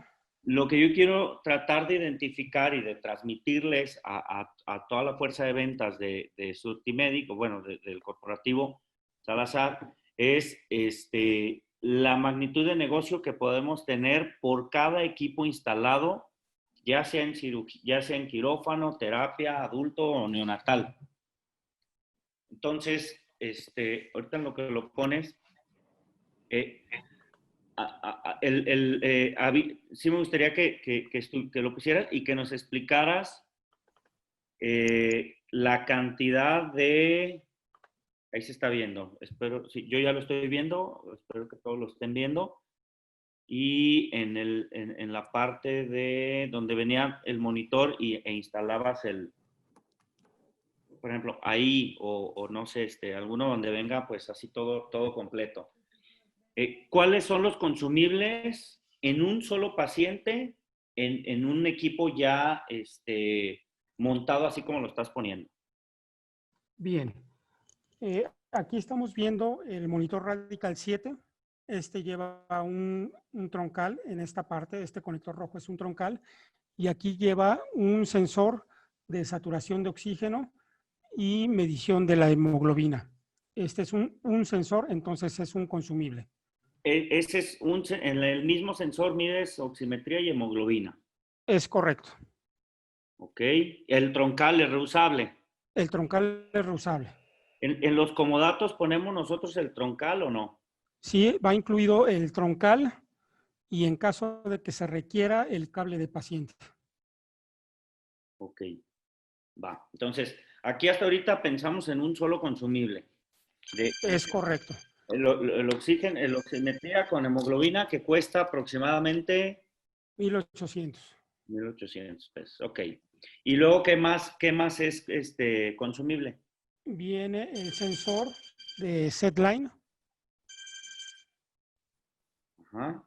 Speaker 1: Lo que yo quiero tratar de identificar y de transmitirles a toda la fuerza de ventas de Surtimédico, bueno, del corporativo Salazar, es la magnitud de negocio que podemos tener por cada equipo instalado, ya sea en cirugía, ya sea en quirófano, terapia, adulto o neonatal. Entonces, ahorita en lo que lo pones, sí me gustaría que lo pusieras y que nos explicaras la cantidad de... Ahí se está viendo. Espero, sí, yo ya lo estoy viendo. Espero que todos lo estén viendo. Y en la parte de donde venía el monitor e instalabas por ejemplo, ahí o no sé, alguno donde venga, pues así todo completo. ¿Cuáles son los consumibles en un solo paciente, en un equipo ya montado así como lo estás poniendo?
Speaker 7: Bien. Aquí estamos viendo el monitor Radical 7. Lleva un troncal en esta parte. Este conector rojo es un troncal. Y aquí lleva un sensor de saturación de oxígeno y medición de la hemoglobina. Este es un sensor, entonces es un consumible.
Speaker 1: Ese es en el mismo sensor mides oximetría y hemoglobina.
Speaker 7: Es correcto.
Speaker 1: Ok. El troncal es reusable.
Speaker 7: El troncal es reusable.
Speaker 1: ¿En los comodatos ponemos nosotros el troncal o no?
Speaker 7: Sí, va incluido el troncal y en caso de que se requiera el cable de paciente.
Speaker 1: Ok. Va. Entonces, aquí hasta ahorita pensamos en un solo consumible.
Speaker 7: Es correcto.
Speaker 1: El oxígeno, el oximetría con hemoglobina que cuesta aproximadamente
Speaker 7: 1,800.
Speaker 1: 1,800 pesos. Ok. Y luego, ¿qué más es consumible?
Speaker 7: Viene el sensor de setline.
Speaker 1: Ajá.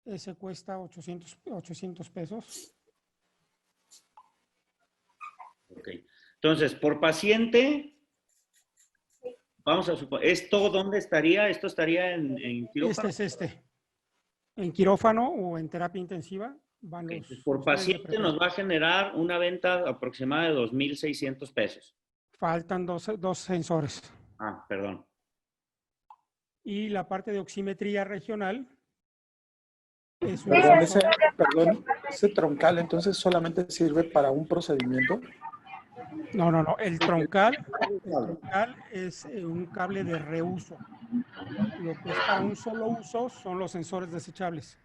Speaker 7: Ese cuesta 800 pesos.
Speaker 1: Ok. Entonces, por paciente, vamos a suponer, ¿esto dónde estaría? ¿Esto estaría en quirófano?
Speaker 7: En quirófano o en terapia intensiva van
Speaker 1: Okay,
Speaker 7: los...
Speaker 1: pues por paciente nos va a generar una venta aproximada de 2,600 pesos.
Speaker 7: Faltan dos sensores.
Speaker 1: Ah, perdón.
Speaker 7: Y la parte de oximetría regional es un
Speaker 9: Perdón, ese troncal entonces solamente sirve para un procedimiento.
Speaker 7: No. El troncal es un cable de reuso. Lo que es para un solo uso son los sensores desechables.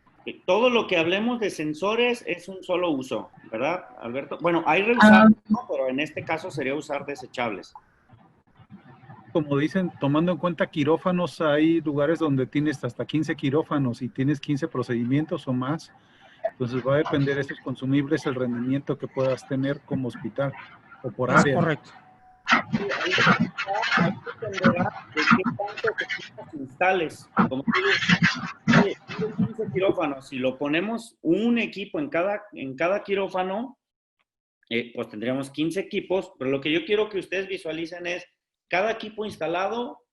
Speaker 1: Todo lo que hablemos de sensores es un solo uso, ¿verdad, Alberto? Bueno, hay reusables, ¿no? Pero en este caso sería usar desechables.
Speaker 10: Como dicen, tomando en cuenta quirófanos, hay lugares donde tienes hasta 15 quirófanos y tienes 15 procedimientos o más. Entonces va a depender de esos consumibles el rendimiento que puedas tener como hospital o por área.
Speaker 7: Es correcto.
Speaker 1: Hay que dependerá de qué tanto instales. Como tú dices, 15 quirófanos, si lo ponemos un equipo en cada quirófano, pues tendríamos 15 equipos, pero lo que yo quiero que ustedes visualicen es cada equipo instalado,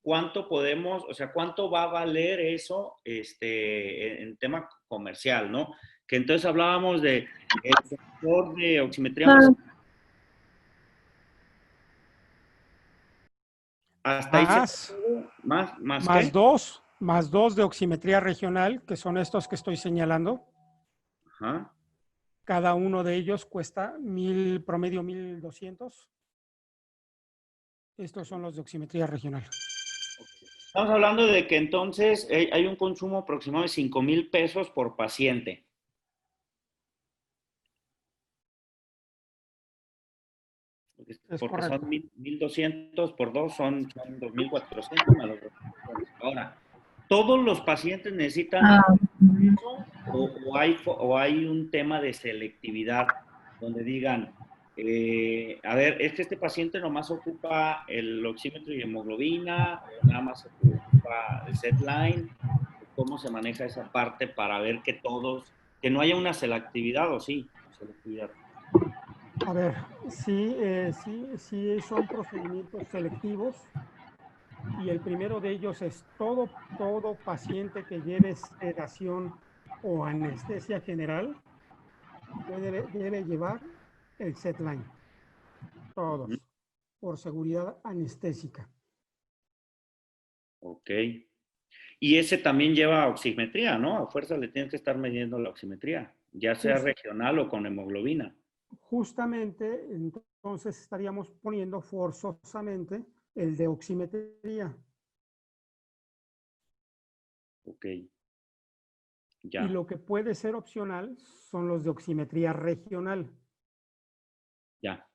Speaker 1: cuánto podemos, o sea, cuánto va a valer eso en tema comercial, ¿no? Que entonces hablábamos de el sector de oximetría hasta ahí
Speaker 7: más dos de oximetría regional, que son estos que estoy señalando.
Speaker 1: Ajá.
Speaker 7: Cada uno de ellos cuesta promedio 1,200. Estos son los de oximetría regional.
Speaker 1: Estamos hablando de que entonces hay un consumo aproximado de 5,000 pesos por paciente. Porque son 1,200 por 2 son 2,400 más los 200. Ahora, ¿todos los pacientes necesitan eso o hay un tema de selectividad donde digan, a ver, este paciente nomás ocupa el oxímetro y hemoglobina, o nada más ocupa el setline? ¿Cómo se maneja esa parte para ver que no haya una selectividad o sí? Selectividad.
Speaker 7: A ver, sí son procedimientos selectivos y el primero de ellos es todo paciente que lleve sedación o anestesia general debe llevar el setline. Todos, por seguridad anestésica.
Speaker 1: Ok. Y ese también lleva oximetría, ¿no? A fuerza le tienes que estar midiendo la oximetría, ya sea regional o con hemoglobina.
Speaker 7: Justamente, entonces estaríamos poniendo forzosamente el de oximetría.
Speaker 1: Ok. Ya.
Speaker 7: Y lo que puede ser opcional son los de oximetría regional.
Speaker 1: Ya.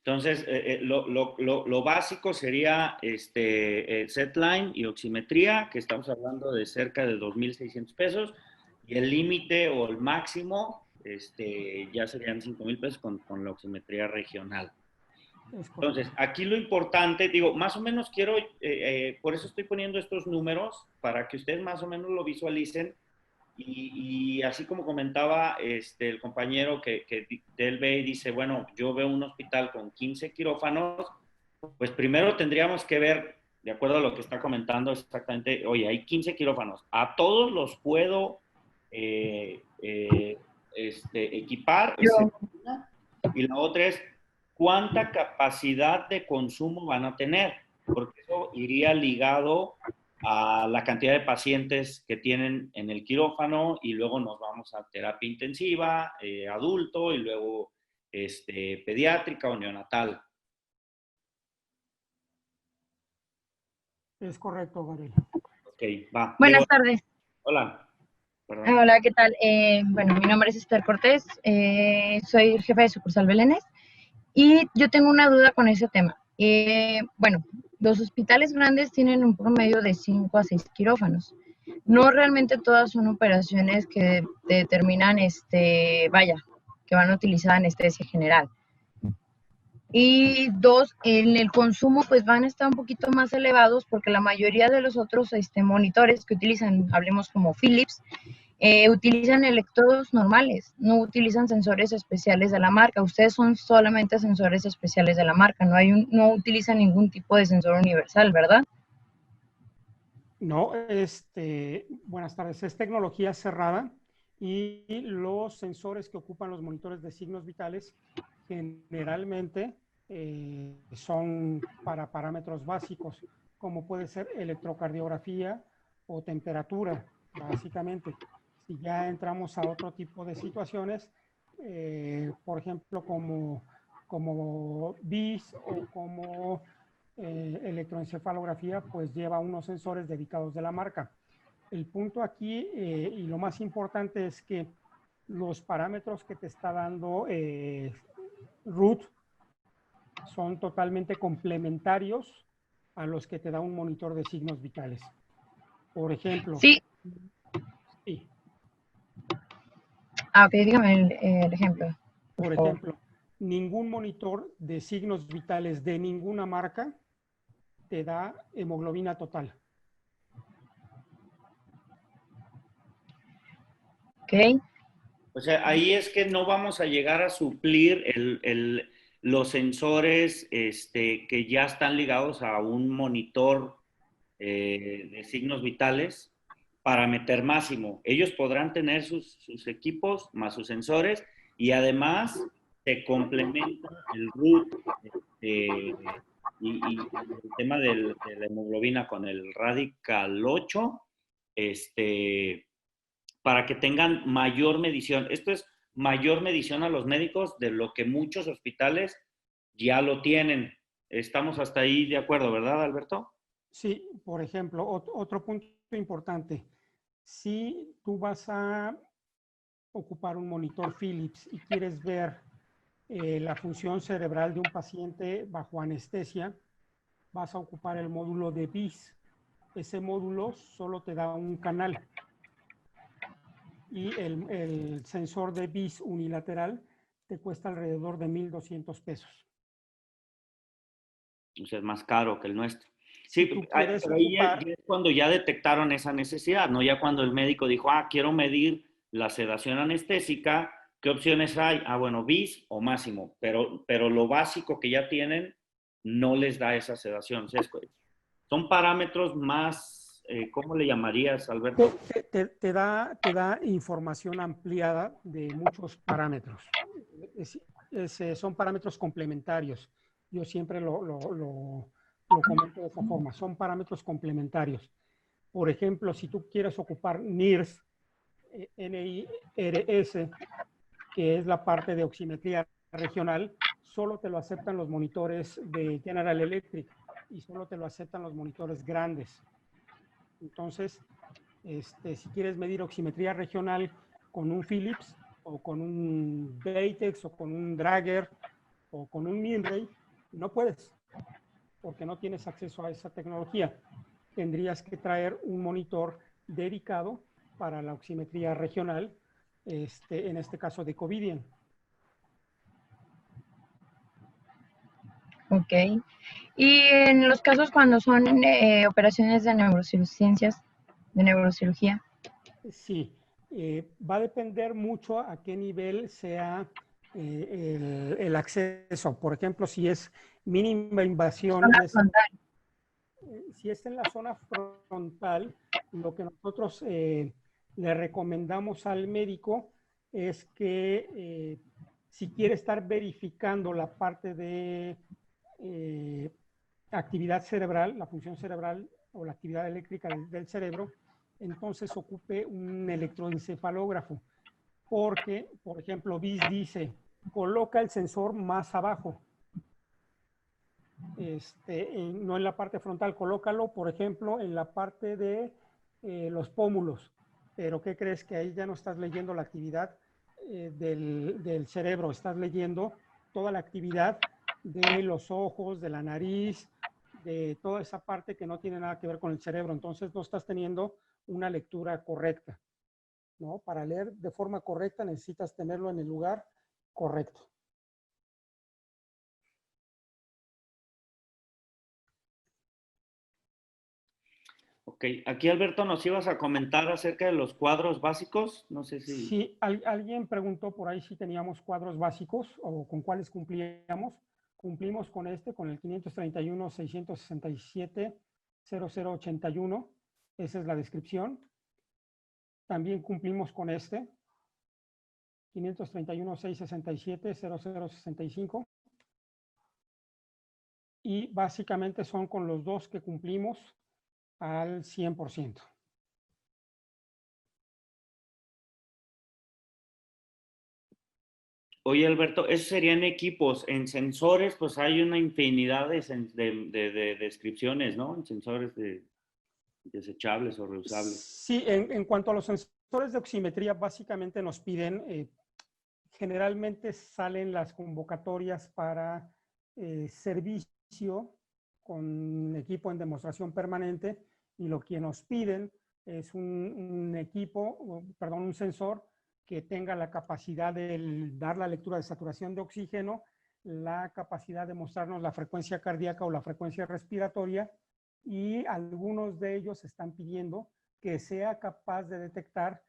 Speaker 1: Entonces, lo básico sería setline y oximetría, que estamos hablando de cerca de 2,600 pesos, y el límite o el máximo ya serían 5,000 pesos con la oximetría regional. Entonces, aquí lo importante, digo, más o menos quiero, por eso estoy poniendo estos números, para que ustedes más o menos lo visualicen, y así como comentaba el compañero que él ve y dice, bueno, yo veo un hospital con 15 quirófanos, pues primero tendríamos que ver, de acuerdo a lo que está comentando exactamente, oye, hay 15 quirófanos, ¿a todos los puedo equipar? Y la otra es, ¿cuánta capacidad de consumo van a tener? Porque eso iría ligado a la cantidad de pacientes que tienen en el quirófano y luego nos vamos a terapia intensiva, adulto y luego pediátrica o neonatal.
Speaker 7: Es correcto, Gabriel.
Speaker 1: Ok, va.
Speaker 11: Buenas tardes.
Speaker 1: Hola. Perdón.
Speaker 11: Hola, ¿qué tal? Bueno, mi nombre es Esther Cortés, soy jefa de sucursal Belénes y yo tengo una duda con ese tema. Bueno, los hospitales grandes tienen un promedio de 5 a 6 quirófanos. No realmente todas son operaciones que determinan, que van a utilizar anestesia general. Y dos, en el consumo pues van a estar un poquito más elevados porque la mayoría de los otros monitores que utilizan, hablemos como Philips, utilizan electrodos normales, no utilizan sensores especiales de la marca. Ustedes son solamente sensores especiales de la marca, no utilizan ningún tipo de sensor universal, ¿verdad?
Speaker 7: No, buenas tardes, es tecnología cerrada y los sensores que ocupan los monitores de signos vitales generalmente son para parámetros básicos, como puede ser electrocardiografía o temperatura, básicamente. Si ya entramos a otro tipo de situaciones, por ejemplo, como BIS o como electroencefalografía, pues lleva unos sensores dedicados de la marca. El punto aquí, y lo más importante, es que los parámetros que te está dando Root son totalmente complementarios a los que te da un monitor de signos vitales. Por ejemplo,
Speaker 11: sí.
Speaker 7: Sí.
Speaker 11: Ok, dígame el ejemplo.
Speaker 7: Por ejemplo, ningún monitor de signos vitales de ninguna marca te da hemoglobina total.
Speaker 11: Ok.
Speaker 1: O sea, ahí es que no vamos a llegar a suplir los sensores que ya están ligados a un monitor de signos vitales para meter máximo. Ellos podrán tener sus equipos más sus sensores y además se complementa el root y el tema de la hemoglobina con el Radical 8, para que tengan mayor medición. Esto es mayor medición a los médicos de lo que muchos hospitales ya lo tienen. Estamos hasta ahí de acuerdo, ¿verdad, Alberto?
Speaker 7: Sí, por ejemplo, otro punto importante. Si tú vas a ocupar un monitor Philips y quieres ver la función cerebral de un paciente bajo anestesia, vas a ocupar el módulo de BIS. Ese módulo solo te da un canal. Y el sensor de BIS unilateral te cuesta alrededor de 1,200 pesos.
Speaker 1: O sea, es más caro que el nuestro.
Speaker 7: Si
Speaker 1: Sí,
Speaker 7: tú
Speaker 1: pero
Speaker 7: quieres
Speaker 1: ahí
Speaker 7: ocupar...
Speaker 1: ya es cuando ya detectaron esa necesidad, ¿no? Ya cuando el médico dijo, quiero medir la sedación anestésica, ¿qué opciones hay? Bueno, BIS o máximo, pero lo básico que ya tienen no les da esa sedación. O sea, son parámetros más, ¿cómo le llamarías, Alberto?
Speaker 7: Te da información ampliada de muchos parámetros. Son parámetros complementarios. Yo siempre lo comento de esa forma. Son parámetros complementarios. Por ejemplo, si tú quieres ocupar NIRS, NIRS, que es la parte de oximetría regional, solo te lo aceptan los monitores de General Electric y solo te lo aceptan los monitores grandes. Entonces, si quieres medir oximetría regional con un Philips o con un Baytex o con un Drager o con un Minray, no puedes, porque no tienes acceso a esa tecnología. Tendrías que traer un monitor dedicado para la oximetría regional, en este caso de Covidien.
Speaker 11: Ok. Y en los casos cuando son operaciones de neurocirugía.
Speaker 7: Sí, va a depender mucho a qué nivel sea el acceso. Por ejemplo, si es mínima invasión, si es en la zona frontal, lo que nosotros le recomendamos al médico es que si quiere estar verificando la parte de actividad cerebral, la función cerebral o la actividad eléctrica del cerebro, entonces ocupe un electroencefalógrafo. Porque, por ejemplo, BIS dice, coloca el sensor más abajo. No en la parte frontal, colócalo, por ejemplo, en la parte de los pómulos. Pero ¿qué crees? Que ahí ya no estás leyendo la actividad del cerebro, estás leyendo toda la actividad de los ojos, de la nariz, de toda esa parte que no tiene nada que ver con el cerebro. Entonces no estás teniendo una lectura correcta, ¿no? Para leer de forma correcta necesitas tenerlo en el lugar correcto.
Speaker 1: Ok, aquí Alberto nos ibas a comentar acerca de los cuadros básicos, no sé si...
Speaker 7: Sí, alguien preguntó por ahí si teníamos cuadros básicos o con cuáles cumplíamos. Cumplimos con con el 531-667-0081, esa es la descripción. También cumplimos con 531-667-0065. Y básicamente son con los dos que cumplimos al 100%.
Speaker 1: Oye, Alberto, esos serían equipos. En sensores, pues hay una infinidad de descripciones, ¿no? En sensores desechables o reusables.
Speaker 7: Sí, en cuanto a los sensores de oximetría, básicamente nos piden, generalmente salen las convocatorias para servicio con equipo en demostración permanente, y lo que nos piden es un sensor que tenga la capacidad de dar la lectura de saturación de oxígeno, la capacidad de mostrarnos la frecuencia cardíaca o la frecuencia respiratoria, y algunos de ellos están pidiendo que sea capaz de detectar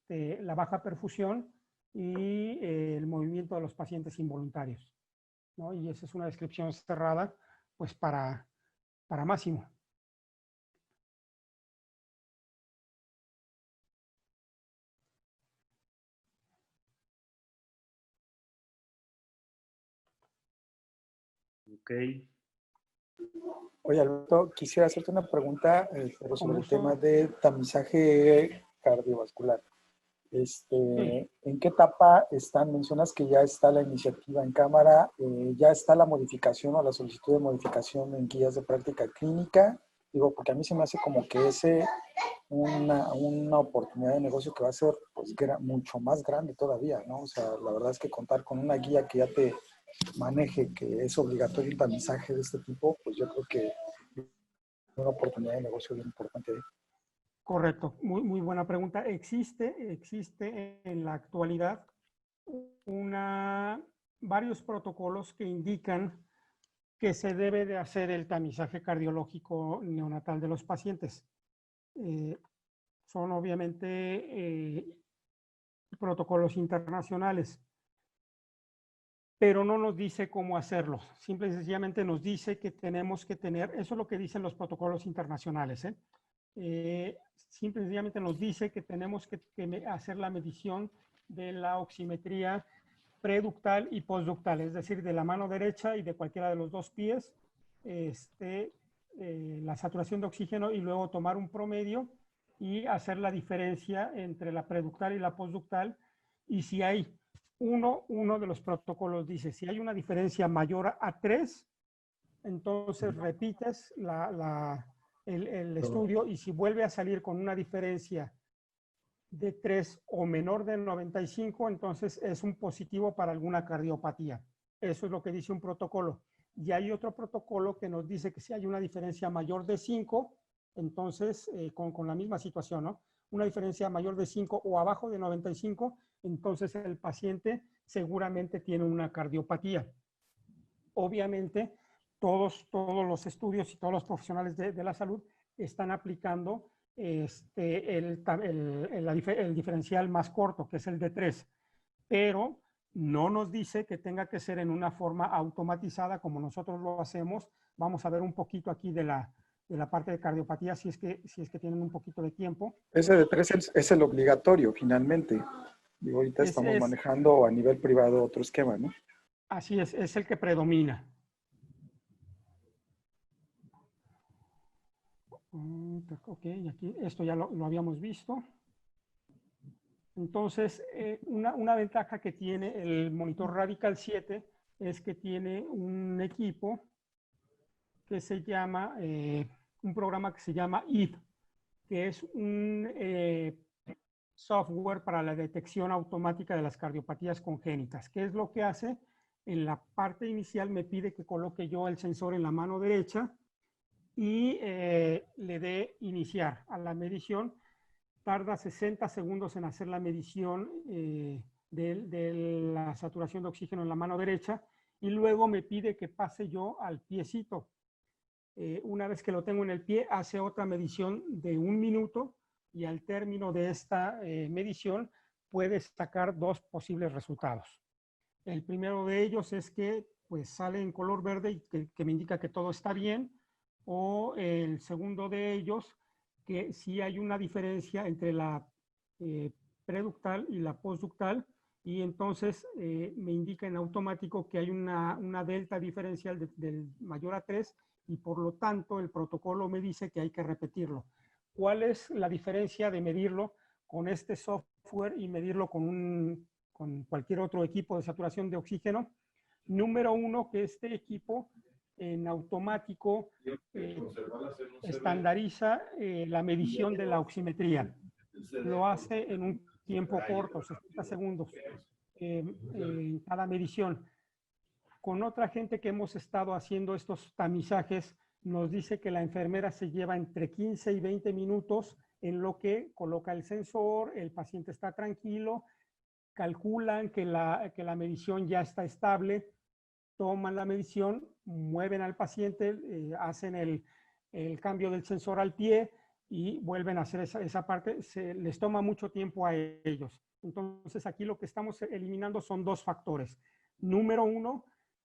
Speaker 7: la baja perfusión y el movimiento de los pacientes involuntarios, ¿no? Y esa es una descripción cerrada, pues para Máximo.
Speaker 1: Ok.
Speaker 9: Oye, Alberto, quisiera hacerte una pregunta, pero sobre el tema de tamizaje cardiovascular. ¿En qué etapa están? Mencionas que ya está la iniciativa en Cámara, ya está la modificación o la solicitud de modificación en guías de práctica clínica. Digo, porque a mí se me hace como que una oportunidad de negocio que va a ser pues, mucho más grande todavía, ¿no? O sea, la verdad es que contar con una guía que ya te maneje, que es obligatorio un tamizaje de este tipo, pues yo creo que es una oportunidad de negocio bien importante.
Speaker 7: Correcto, muy buena pregunta. Existe en la actualidad varios protocolos que indican que se debe de hacer el tamizaje cardiológico neonatal de los pacientes. Son obviamente protocolos internacionales, pero no nos dice cómo hacerlo. Simple y sencillamente nos dice que tenemos que tener, eso es lo que dicen los protocolos internacionales, simple y sencillamente nos dice que tenemos que hacer la medición de la oximetría preductal y postductal, es decir, de la mano derecha y de cualquiera de los dos pies, la saturación de oxígeno, y luego tomar un promedio y hacer la diferencia entre la preductal y la postductal. Y si hay uno de los protocolos dice, si hay una diferencia mayor a 3, entonces repites el estudio, y si vuelve a salir con una diferencia de 3 o menor de 95, entonces es un positivo para alguna cardiopatía. Eso es lo que dice un protocolo. Y hay otro protocolo que nos dice que si hay una diferencia mayor de 5, entonces con la misma situación, ¿no? Una diferencia mayor de 5 o abajo de 95, entonces el paciente seguramente tiene una cardiopatía. Obviamente, todos los estudios y todos los profesionales de la salud están aplicando el diferencial más corto, que es el de 3, pero no nos dice que tenga que ser en una forma automatizada como nosotros lo hacemos. Vamos a ver un poquito aquí de la parte de cardiopatía, si es que tienen un poquito de tiempo.
Speaker 9: Ese de 3 es el obligatorio, finalmente. Digo, ahorita estamos manejando a nivel privado otro esquema, ¿no?
Speaker 7: Así es el que predomina. Ok, aquí esto ya lo habíamos visto. Entonces, una ventaja que tiene el monitor Radical 7 es que tiene un equipo que se llama, un programa que se llama EVE, que es un software para la detección automática de las cardiopatías congénitas. ¿Qué es lo que hace? En la parte inicial me pide que coloque yo el sensor en la mano derecha y le dé iniciar a la medición. Tarda 60 segundos en hacer la medición de la saturación de oxígeno en la mano derecha, y luego me pide que pase yo al piecito. Una vez que lo tengo en el pie, hace otra medición de 1 minuto y al término de esta medición puede sacar 2 posibles resultados. El primero de ellos es que pues, sale en color verde y que me indica que todo está bien, o el segundo de ellos, que sí hay una diferencia entre la preductal y la postductal, y entonces me indica en automático que hay una delta diferencial del mayor a 3 y por lo tanto el protocolo me dice que hay que repetirlo. ¿Cuál es la diferencia de medirlo con este software y medirlo con cualquier otro equipo de saturación de oxígeno? Número uno, que este equipo en automático estandariza la medición de la oximetría. Lo hace en un tiempo corto, 60 segundos, en cada medición. Con otra gente que hemos estado haciendo estos tamizajes, nos dice que la enfermera se lleva entre 15 y 20 minutos en lo que coloca el sensor, el paciente está tranquilo, calculan que la medición ya está estable, toman la medición, mueven al paciente, hacen el cambio del sensor al pie y vuelven a hacer esa parte. Les toma mucho tiempo a ellos. Entonces aquí lo que estamos eliminando son 2 factores. Número uno,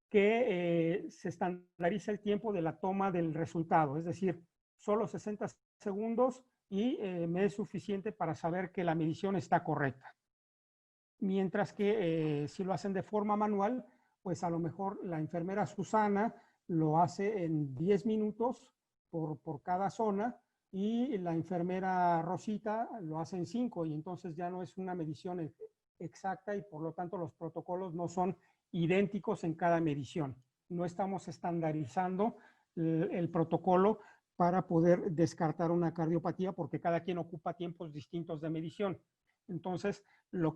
Speaker 7: que se estandariza el tiempo de la toma del resultado, es decir, solo 60 segundos y me es suficiente para saber que la medición está correcta. Mientras que si lo hacen de forma manual, pues a lo mejor la enfermera Susana lo hace en 10 minutos por cada zona y la enfermera Rosita lo hace en 5 y entonces ya no es una medición exacta y por lo tanto los protocolos no son idénticos en cada medición. No estamos estandarizando el protocolo para poder descartar una cardiopatía porque cada quien ocupa tiempos distintos de medición. Entonces, lo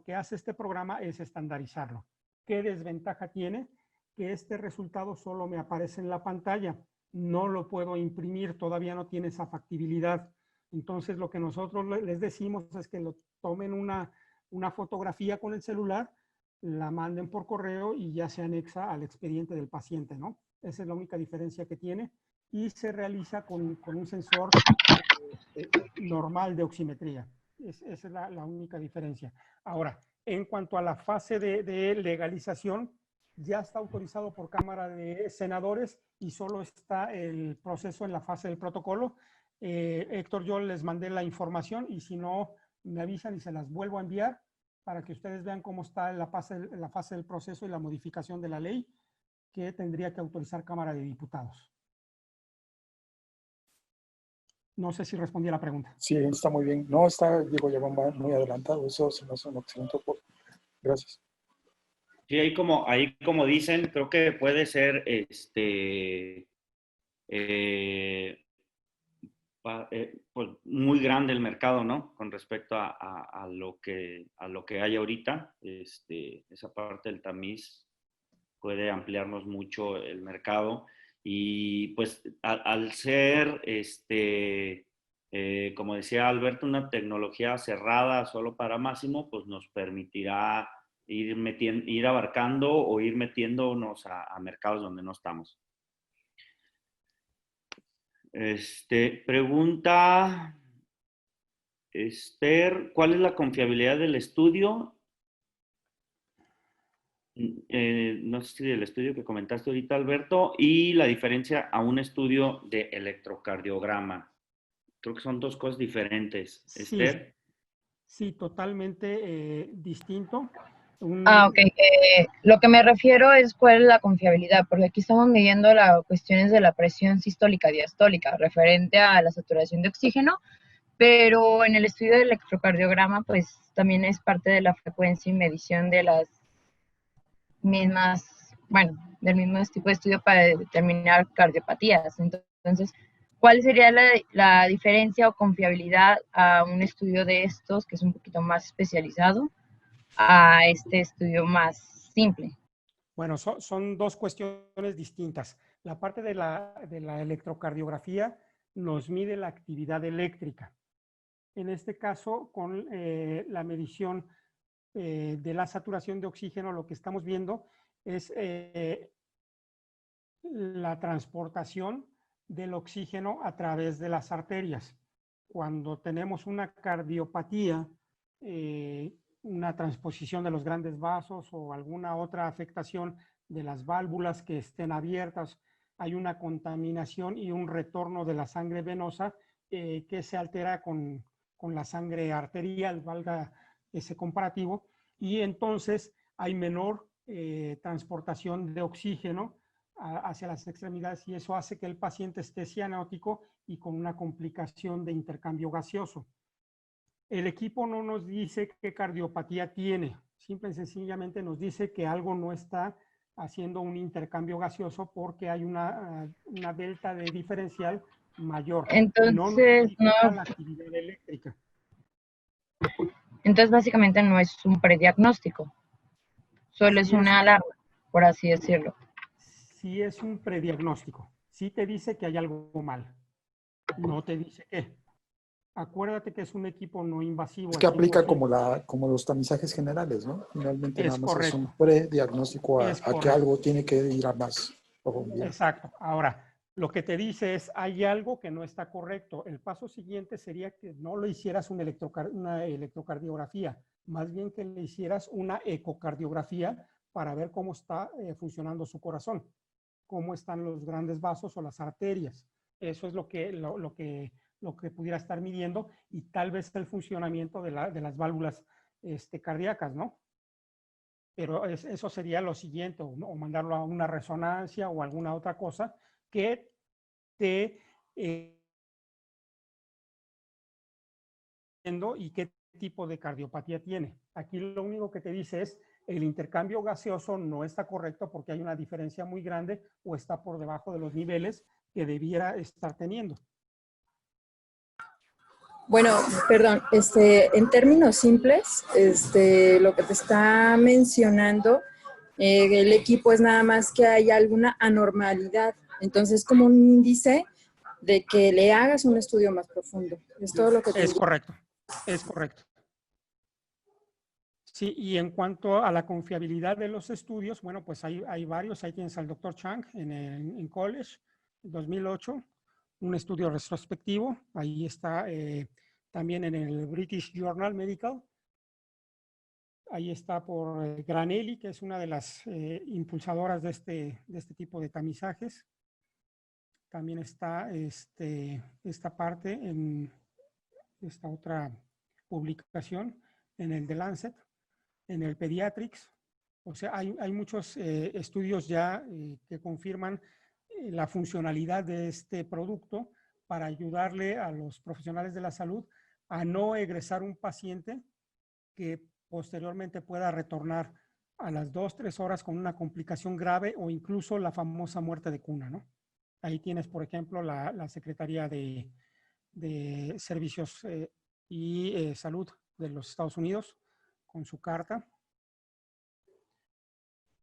Speaker 7: que hace este programa es estandarizarlo. ¿Qué desventaja tiene? Que este resultado solo me aparece en la pantalla. No lo puedo imprimir, todavía no tiene esa factibilidad. Entonces, lo que nosotros les decimos es que lo tomen una fotografía con el celular, la manden por correo y ya se anexa al expediente del paciente, ¿no? Esa es la única diferencia que tiene y se realiza con un sensor normal de oximetría. Esa es la única diferencia. Ahora, en cuanto a la fase de legalización, ya está autorizado por Cámara de Senadores y solo está el proceso en la fase del protocolo. Héctor, yo les mandé la información y si no, me avisan y se las vuelvo a enviar para que ustedes vean cómo está la fase del proceso y la modificación de la ley que tendría que autorizar Cámara de Diputados. No sé si respondí a la pregunta.
Speaker 9: Sí, está muy bien. No, digo, ya va muy adelantado. Eso se me hace un excelente aporte. Gracias.
Speaker 1: Sí, ahí como dicen, creo que puede ser pues muy grande el mercado, ¿no? Con respecto a lo que hay ahorita. Esa parte del tamiz puede ampliarnos mucho el mercado. Y pues al ser, como decía Alberto, una tecnología cerrada solo para Masimo, pues nos permitirá ir abarcando o ir metiéndonos a mercados donde no estamos. Pregunta Esther, ¿cuál es la confiabilidad del estudio? No sé si del estudio que comentaste ahorita, Alberto, y la diferencia a un estudio de electrocardiograma. Creo que son 2 cosas diferentes.
Speaker 7: Sí,
Speaker 1: Esther.
Speaker 7: Sí, totalmente distinto.
Speaker 11: Ok. Lo que me refiero es cuál es la confiabilidad, porque aquí estamos midiendo las cuestiones de la presión sistólica, diastólica, referente a la saturación de oxígeno, pero en el estudio de electrocardiograma, pues también es parte de la frecuencia y medición de las mismas, bueno, del mismo tipo de estudio para determinar cardiopatías. Entonces, ¿cuál sería la diferencia o confiabilidad a un estudio de estos, que es un poquito más especializado, a este estudio más simple?
Speaker 7: Bueno, son 2 cuestiones distintas. La parte de la electrocardiografía nos mide la actividad eléctrica. En este caso, con la medición de la saturación de oxígeno, lo que estamos viendo es la transportación del oxígeno a través de las arterias. Cuando tenemos una cardiopatía, una transposición de los grandes vasos o alguna otra afectación de las válvulas que estén abiertas, hay una contaminación y un retorno de la sangre venosa que se altera con la sangre arterial, valga ese comparativo, y entonces hay menor transportación de oxígeno hacia las extremidades y eso hace que el paciente esté cianótico y con una complicación de intercambio gaseoso. El equipo no nos dice qué cardiopatía tiene, simple y sencillamente nos dice que algo no está haciendo un intercambio gaseoso porque hay una delta de diferencial mayor.
Speaker 11: Entonces,
Speaker 7: no la actividad eléctrica.
Speaker 11: Entonces, básicamente no es un prediagnóstico, solo es una alarma, por así decirlo.
Speaker 7: Sí es un prediagnóstico. Sí te dice que hay algo mal. No te dice qué. Acuérdate que es un equipo no invasivo.
Speaker 9: Es que aplica como los tamizajes generales, ¿no? Finalmente nada más es un prediagnóstico a que algo tiene que ir a más profundidad.
Speaker 7: Exacto. Ahora, lo que te dice es, hay algo que no está correcto. El paso siguiente sería que no le hicieras una electrocardiografía, más bien que le hicieras una ecocardiografía para ver cómo está funcionando su corazón, cómo están los grandes vasos o las arterias. Eso es lo que pudiera estar midiendo y tal vez el funcionamiento de las válvulas cardíacas, ¿no? Pero eso sería lo siguiente, o mandarlo a una resonancia o alguna otra cosa que te y qué tipo de cardiopatía tiene. Aquí lo único que te dice es el intercambio gaseoso no está correcto porque hay una diferencia muy grande o está por debajo de los niveles que debiera estar teniendo.
Speaker 12: Bueno, perdón, en términos simples, lo que te está mencionando el equipo es nada más que hay alguna anormalidad. Entonces, como un índice de que le hagas un estudio más profundo. Es todo lo que te
Speaker 7: Es correcto, es correcto. Sí, y en cuanto a la confiabilidad de los estudios, bueno, pues hay varios. Ahí tienes al Dr. Chang en College, 2008, un estudio retrospectivo. Ahí está también en el British Journal Medical. Ahí está por Granelli, que es una de las impulsadoras de este tipo de tamizajes. También está esta parte en esta otra publicación, en el The Lancet, en el Pediatrics. O sea, hay muchos estudios ya que confirman la funcionalidad de este producto para ayudarle a los profesionales de la salud a no egresar un paciente que posteriormente pueda retornar a las 2-3 horas con una complicación grave o incluso la famosa muerte de cuna, ¿no? Ahí tienes, por ejemplo, la Secretaría de Servicios y Salud de los Estados Unidos con su carta.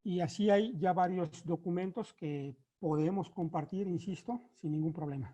Speaker 7: Y así hay ya varios documentos que podemos compartir, insisto, sin ningún problema.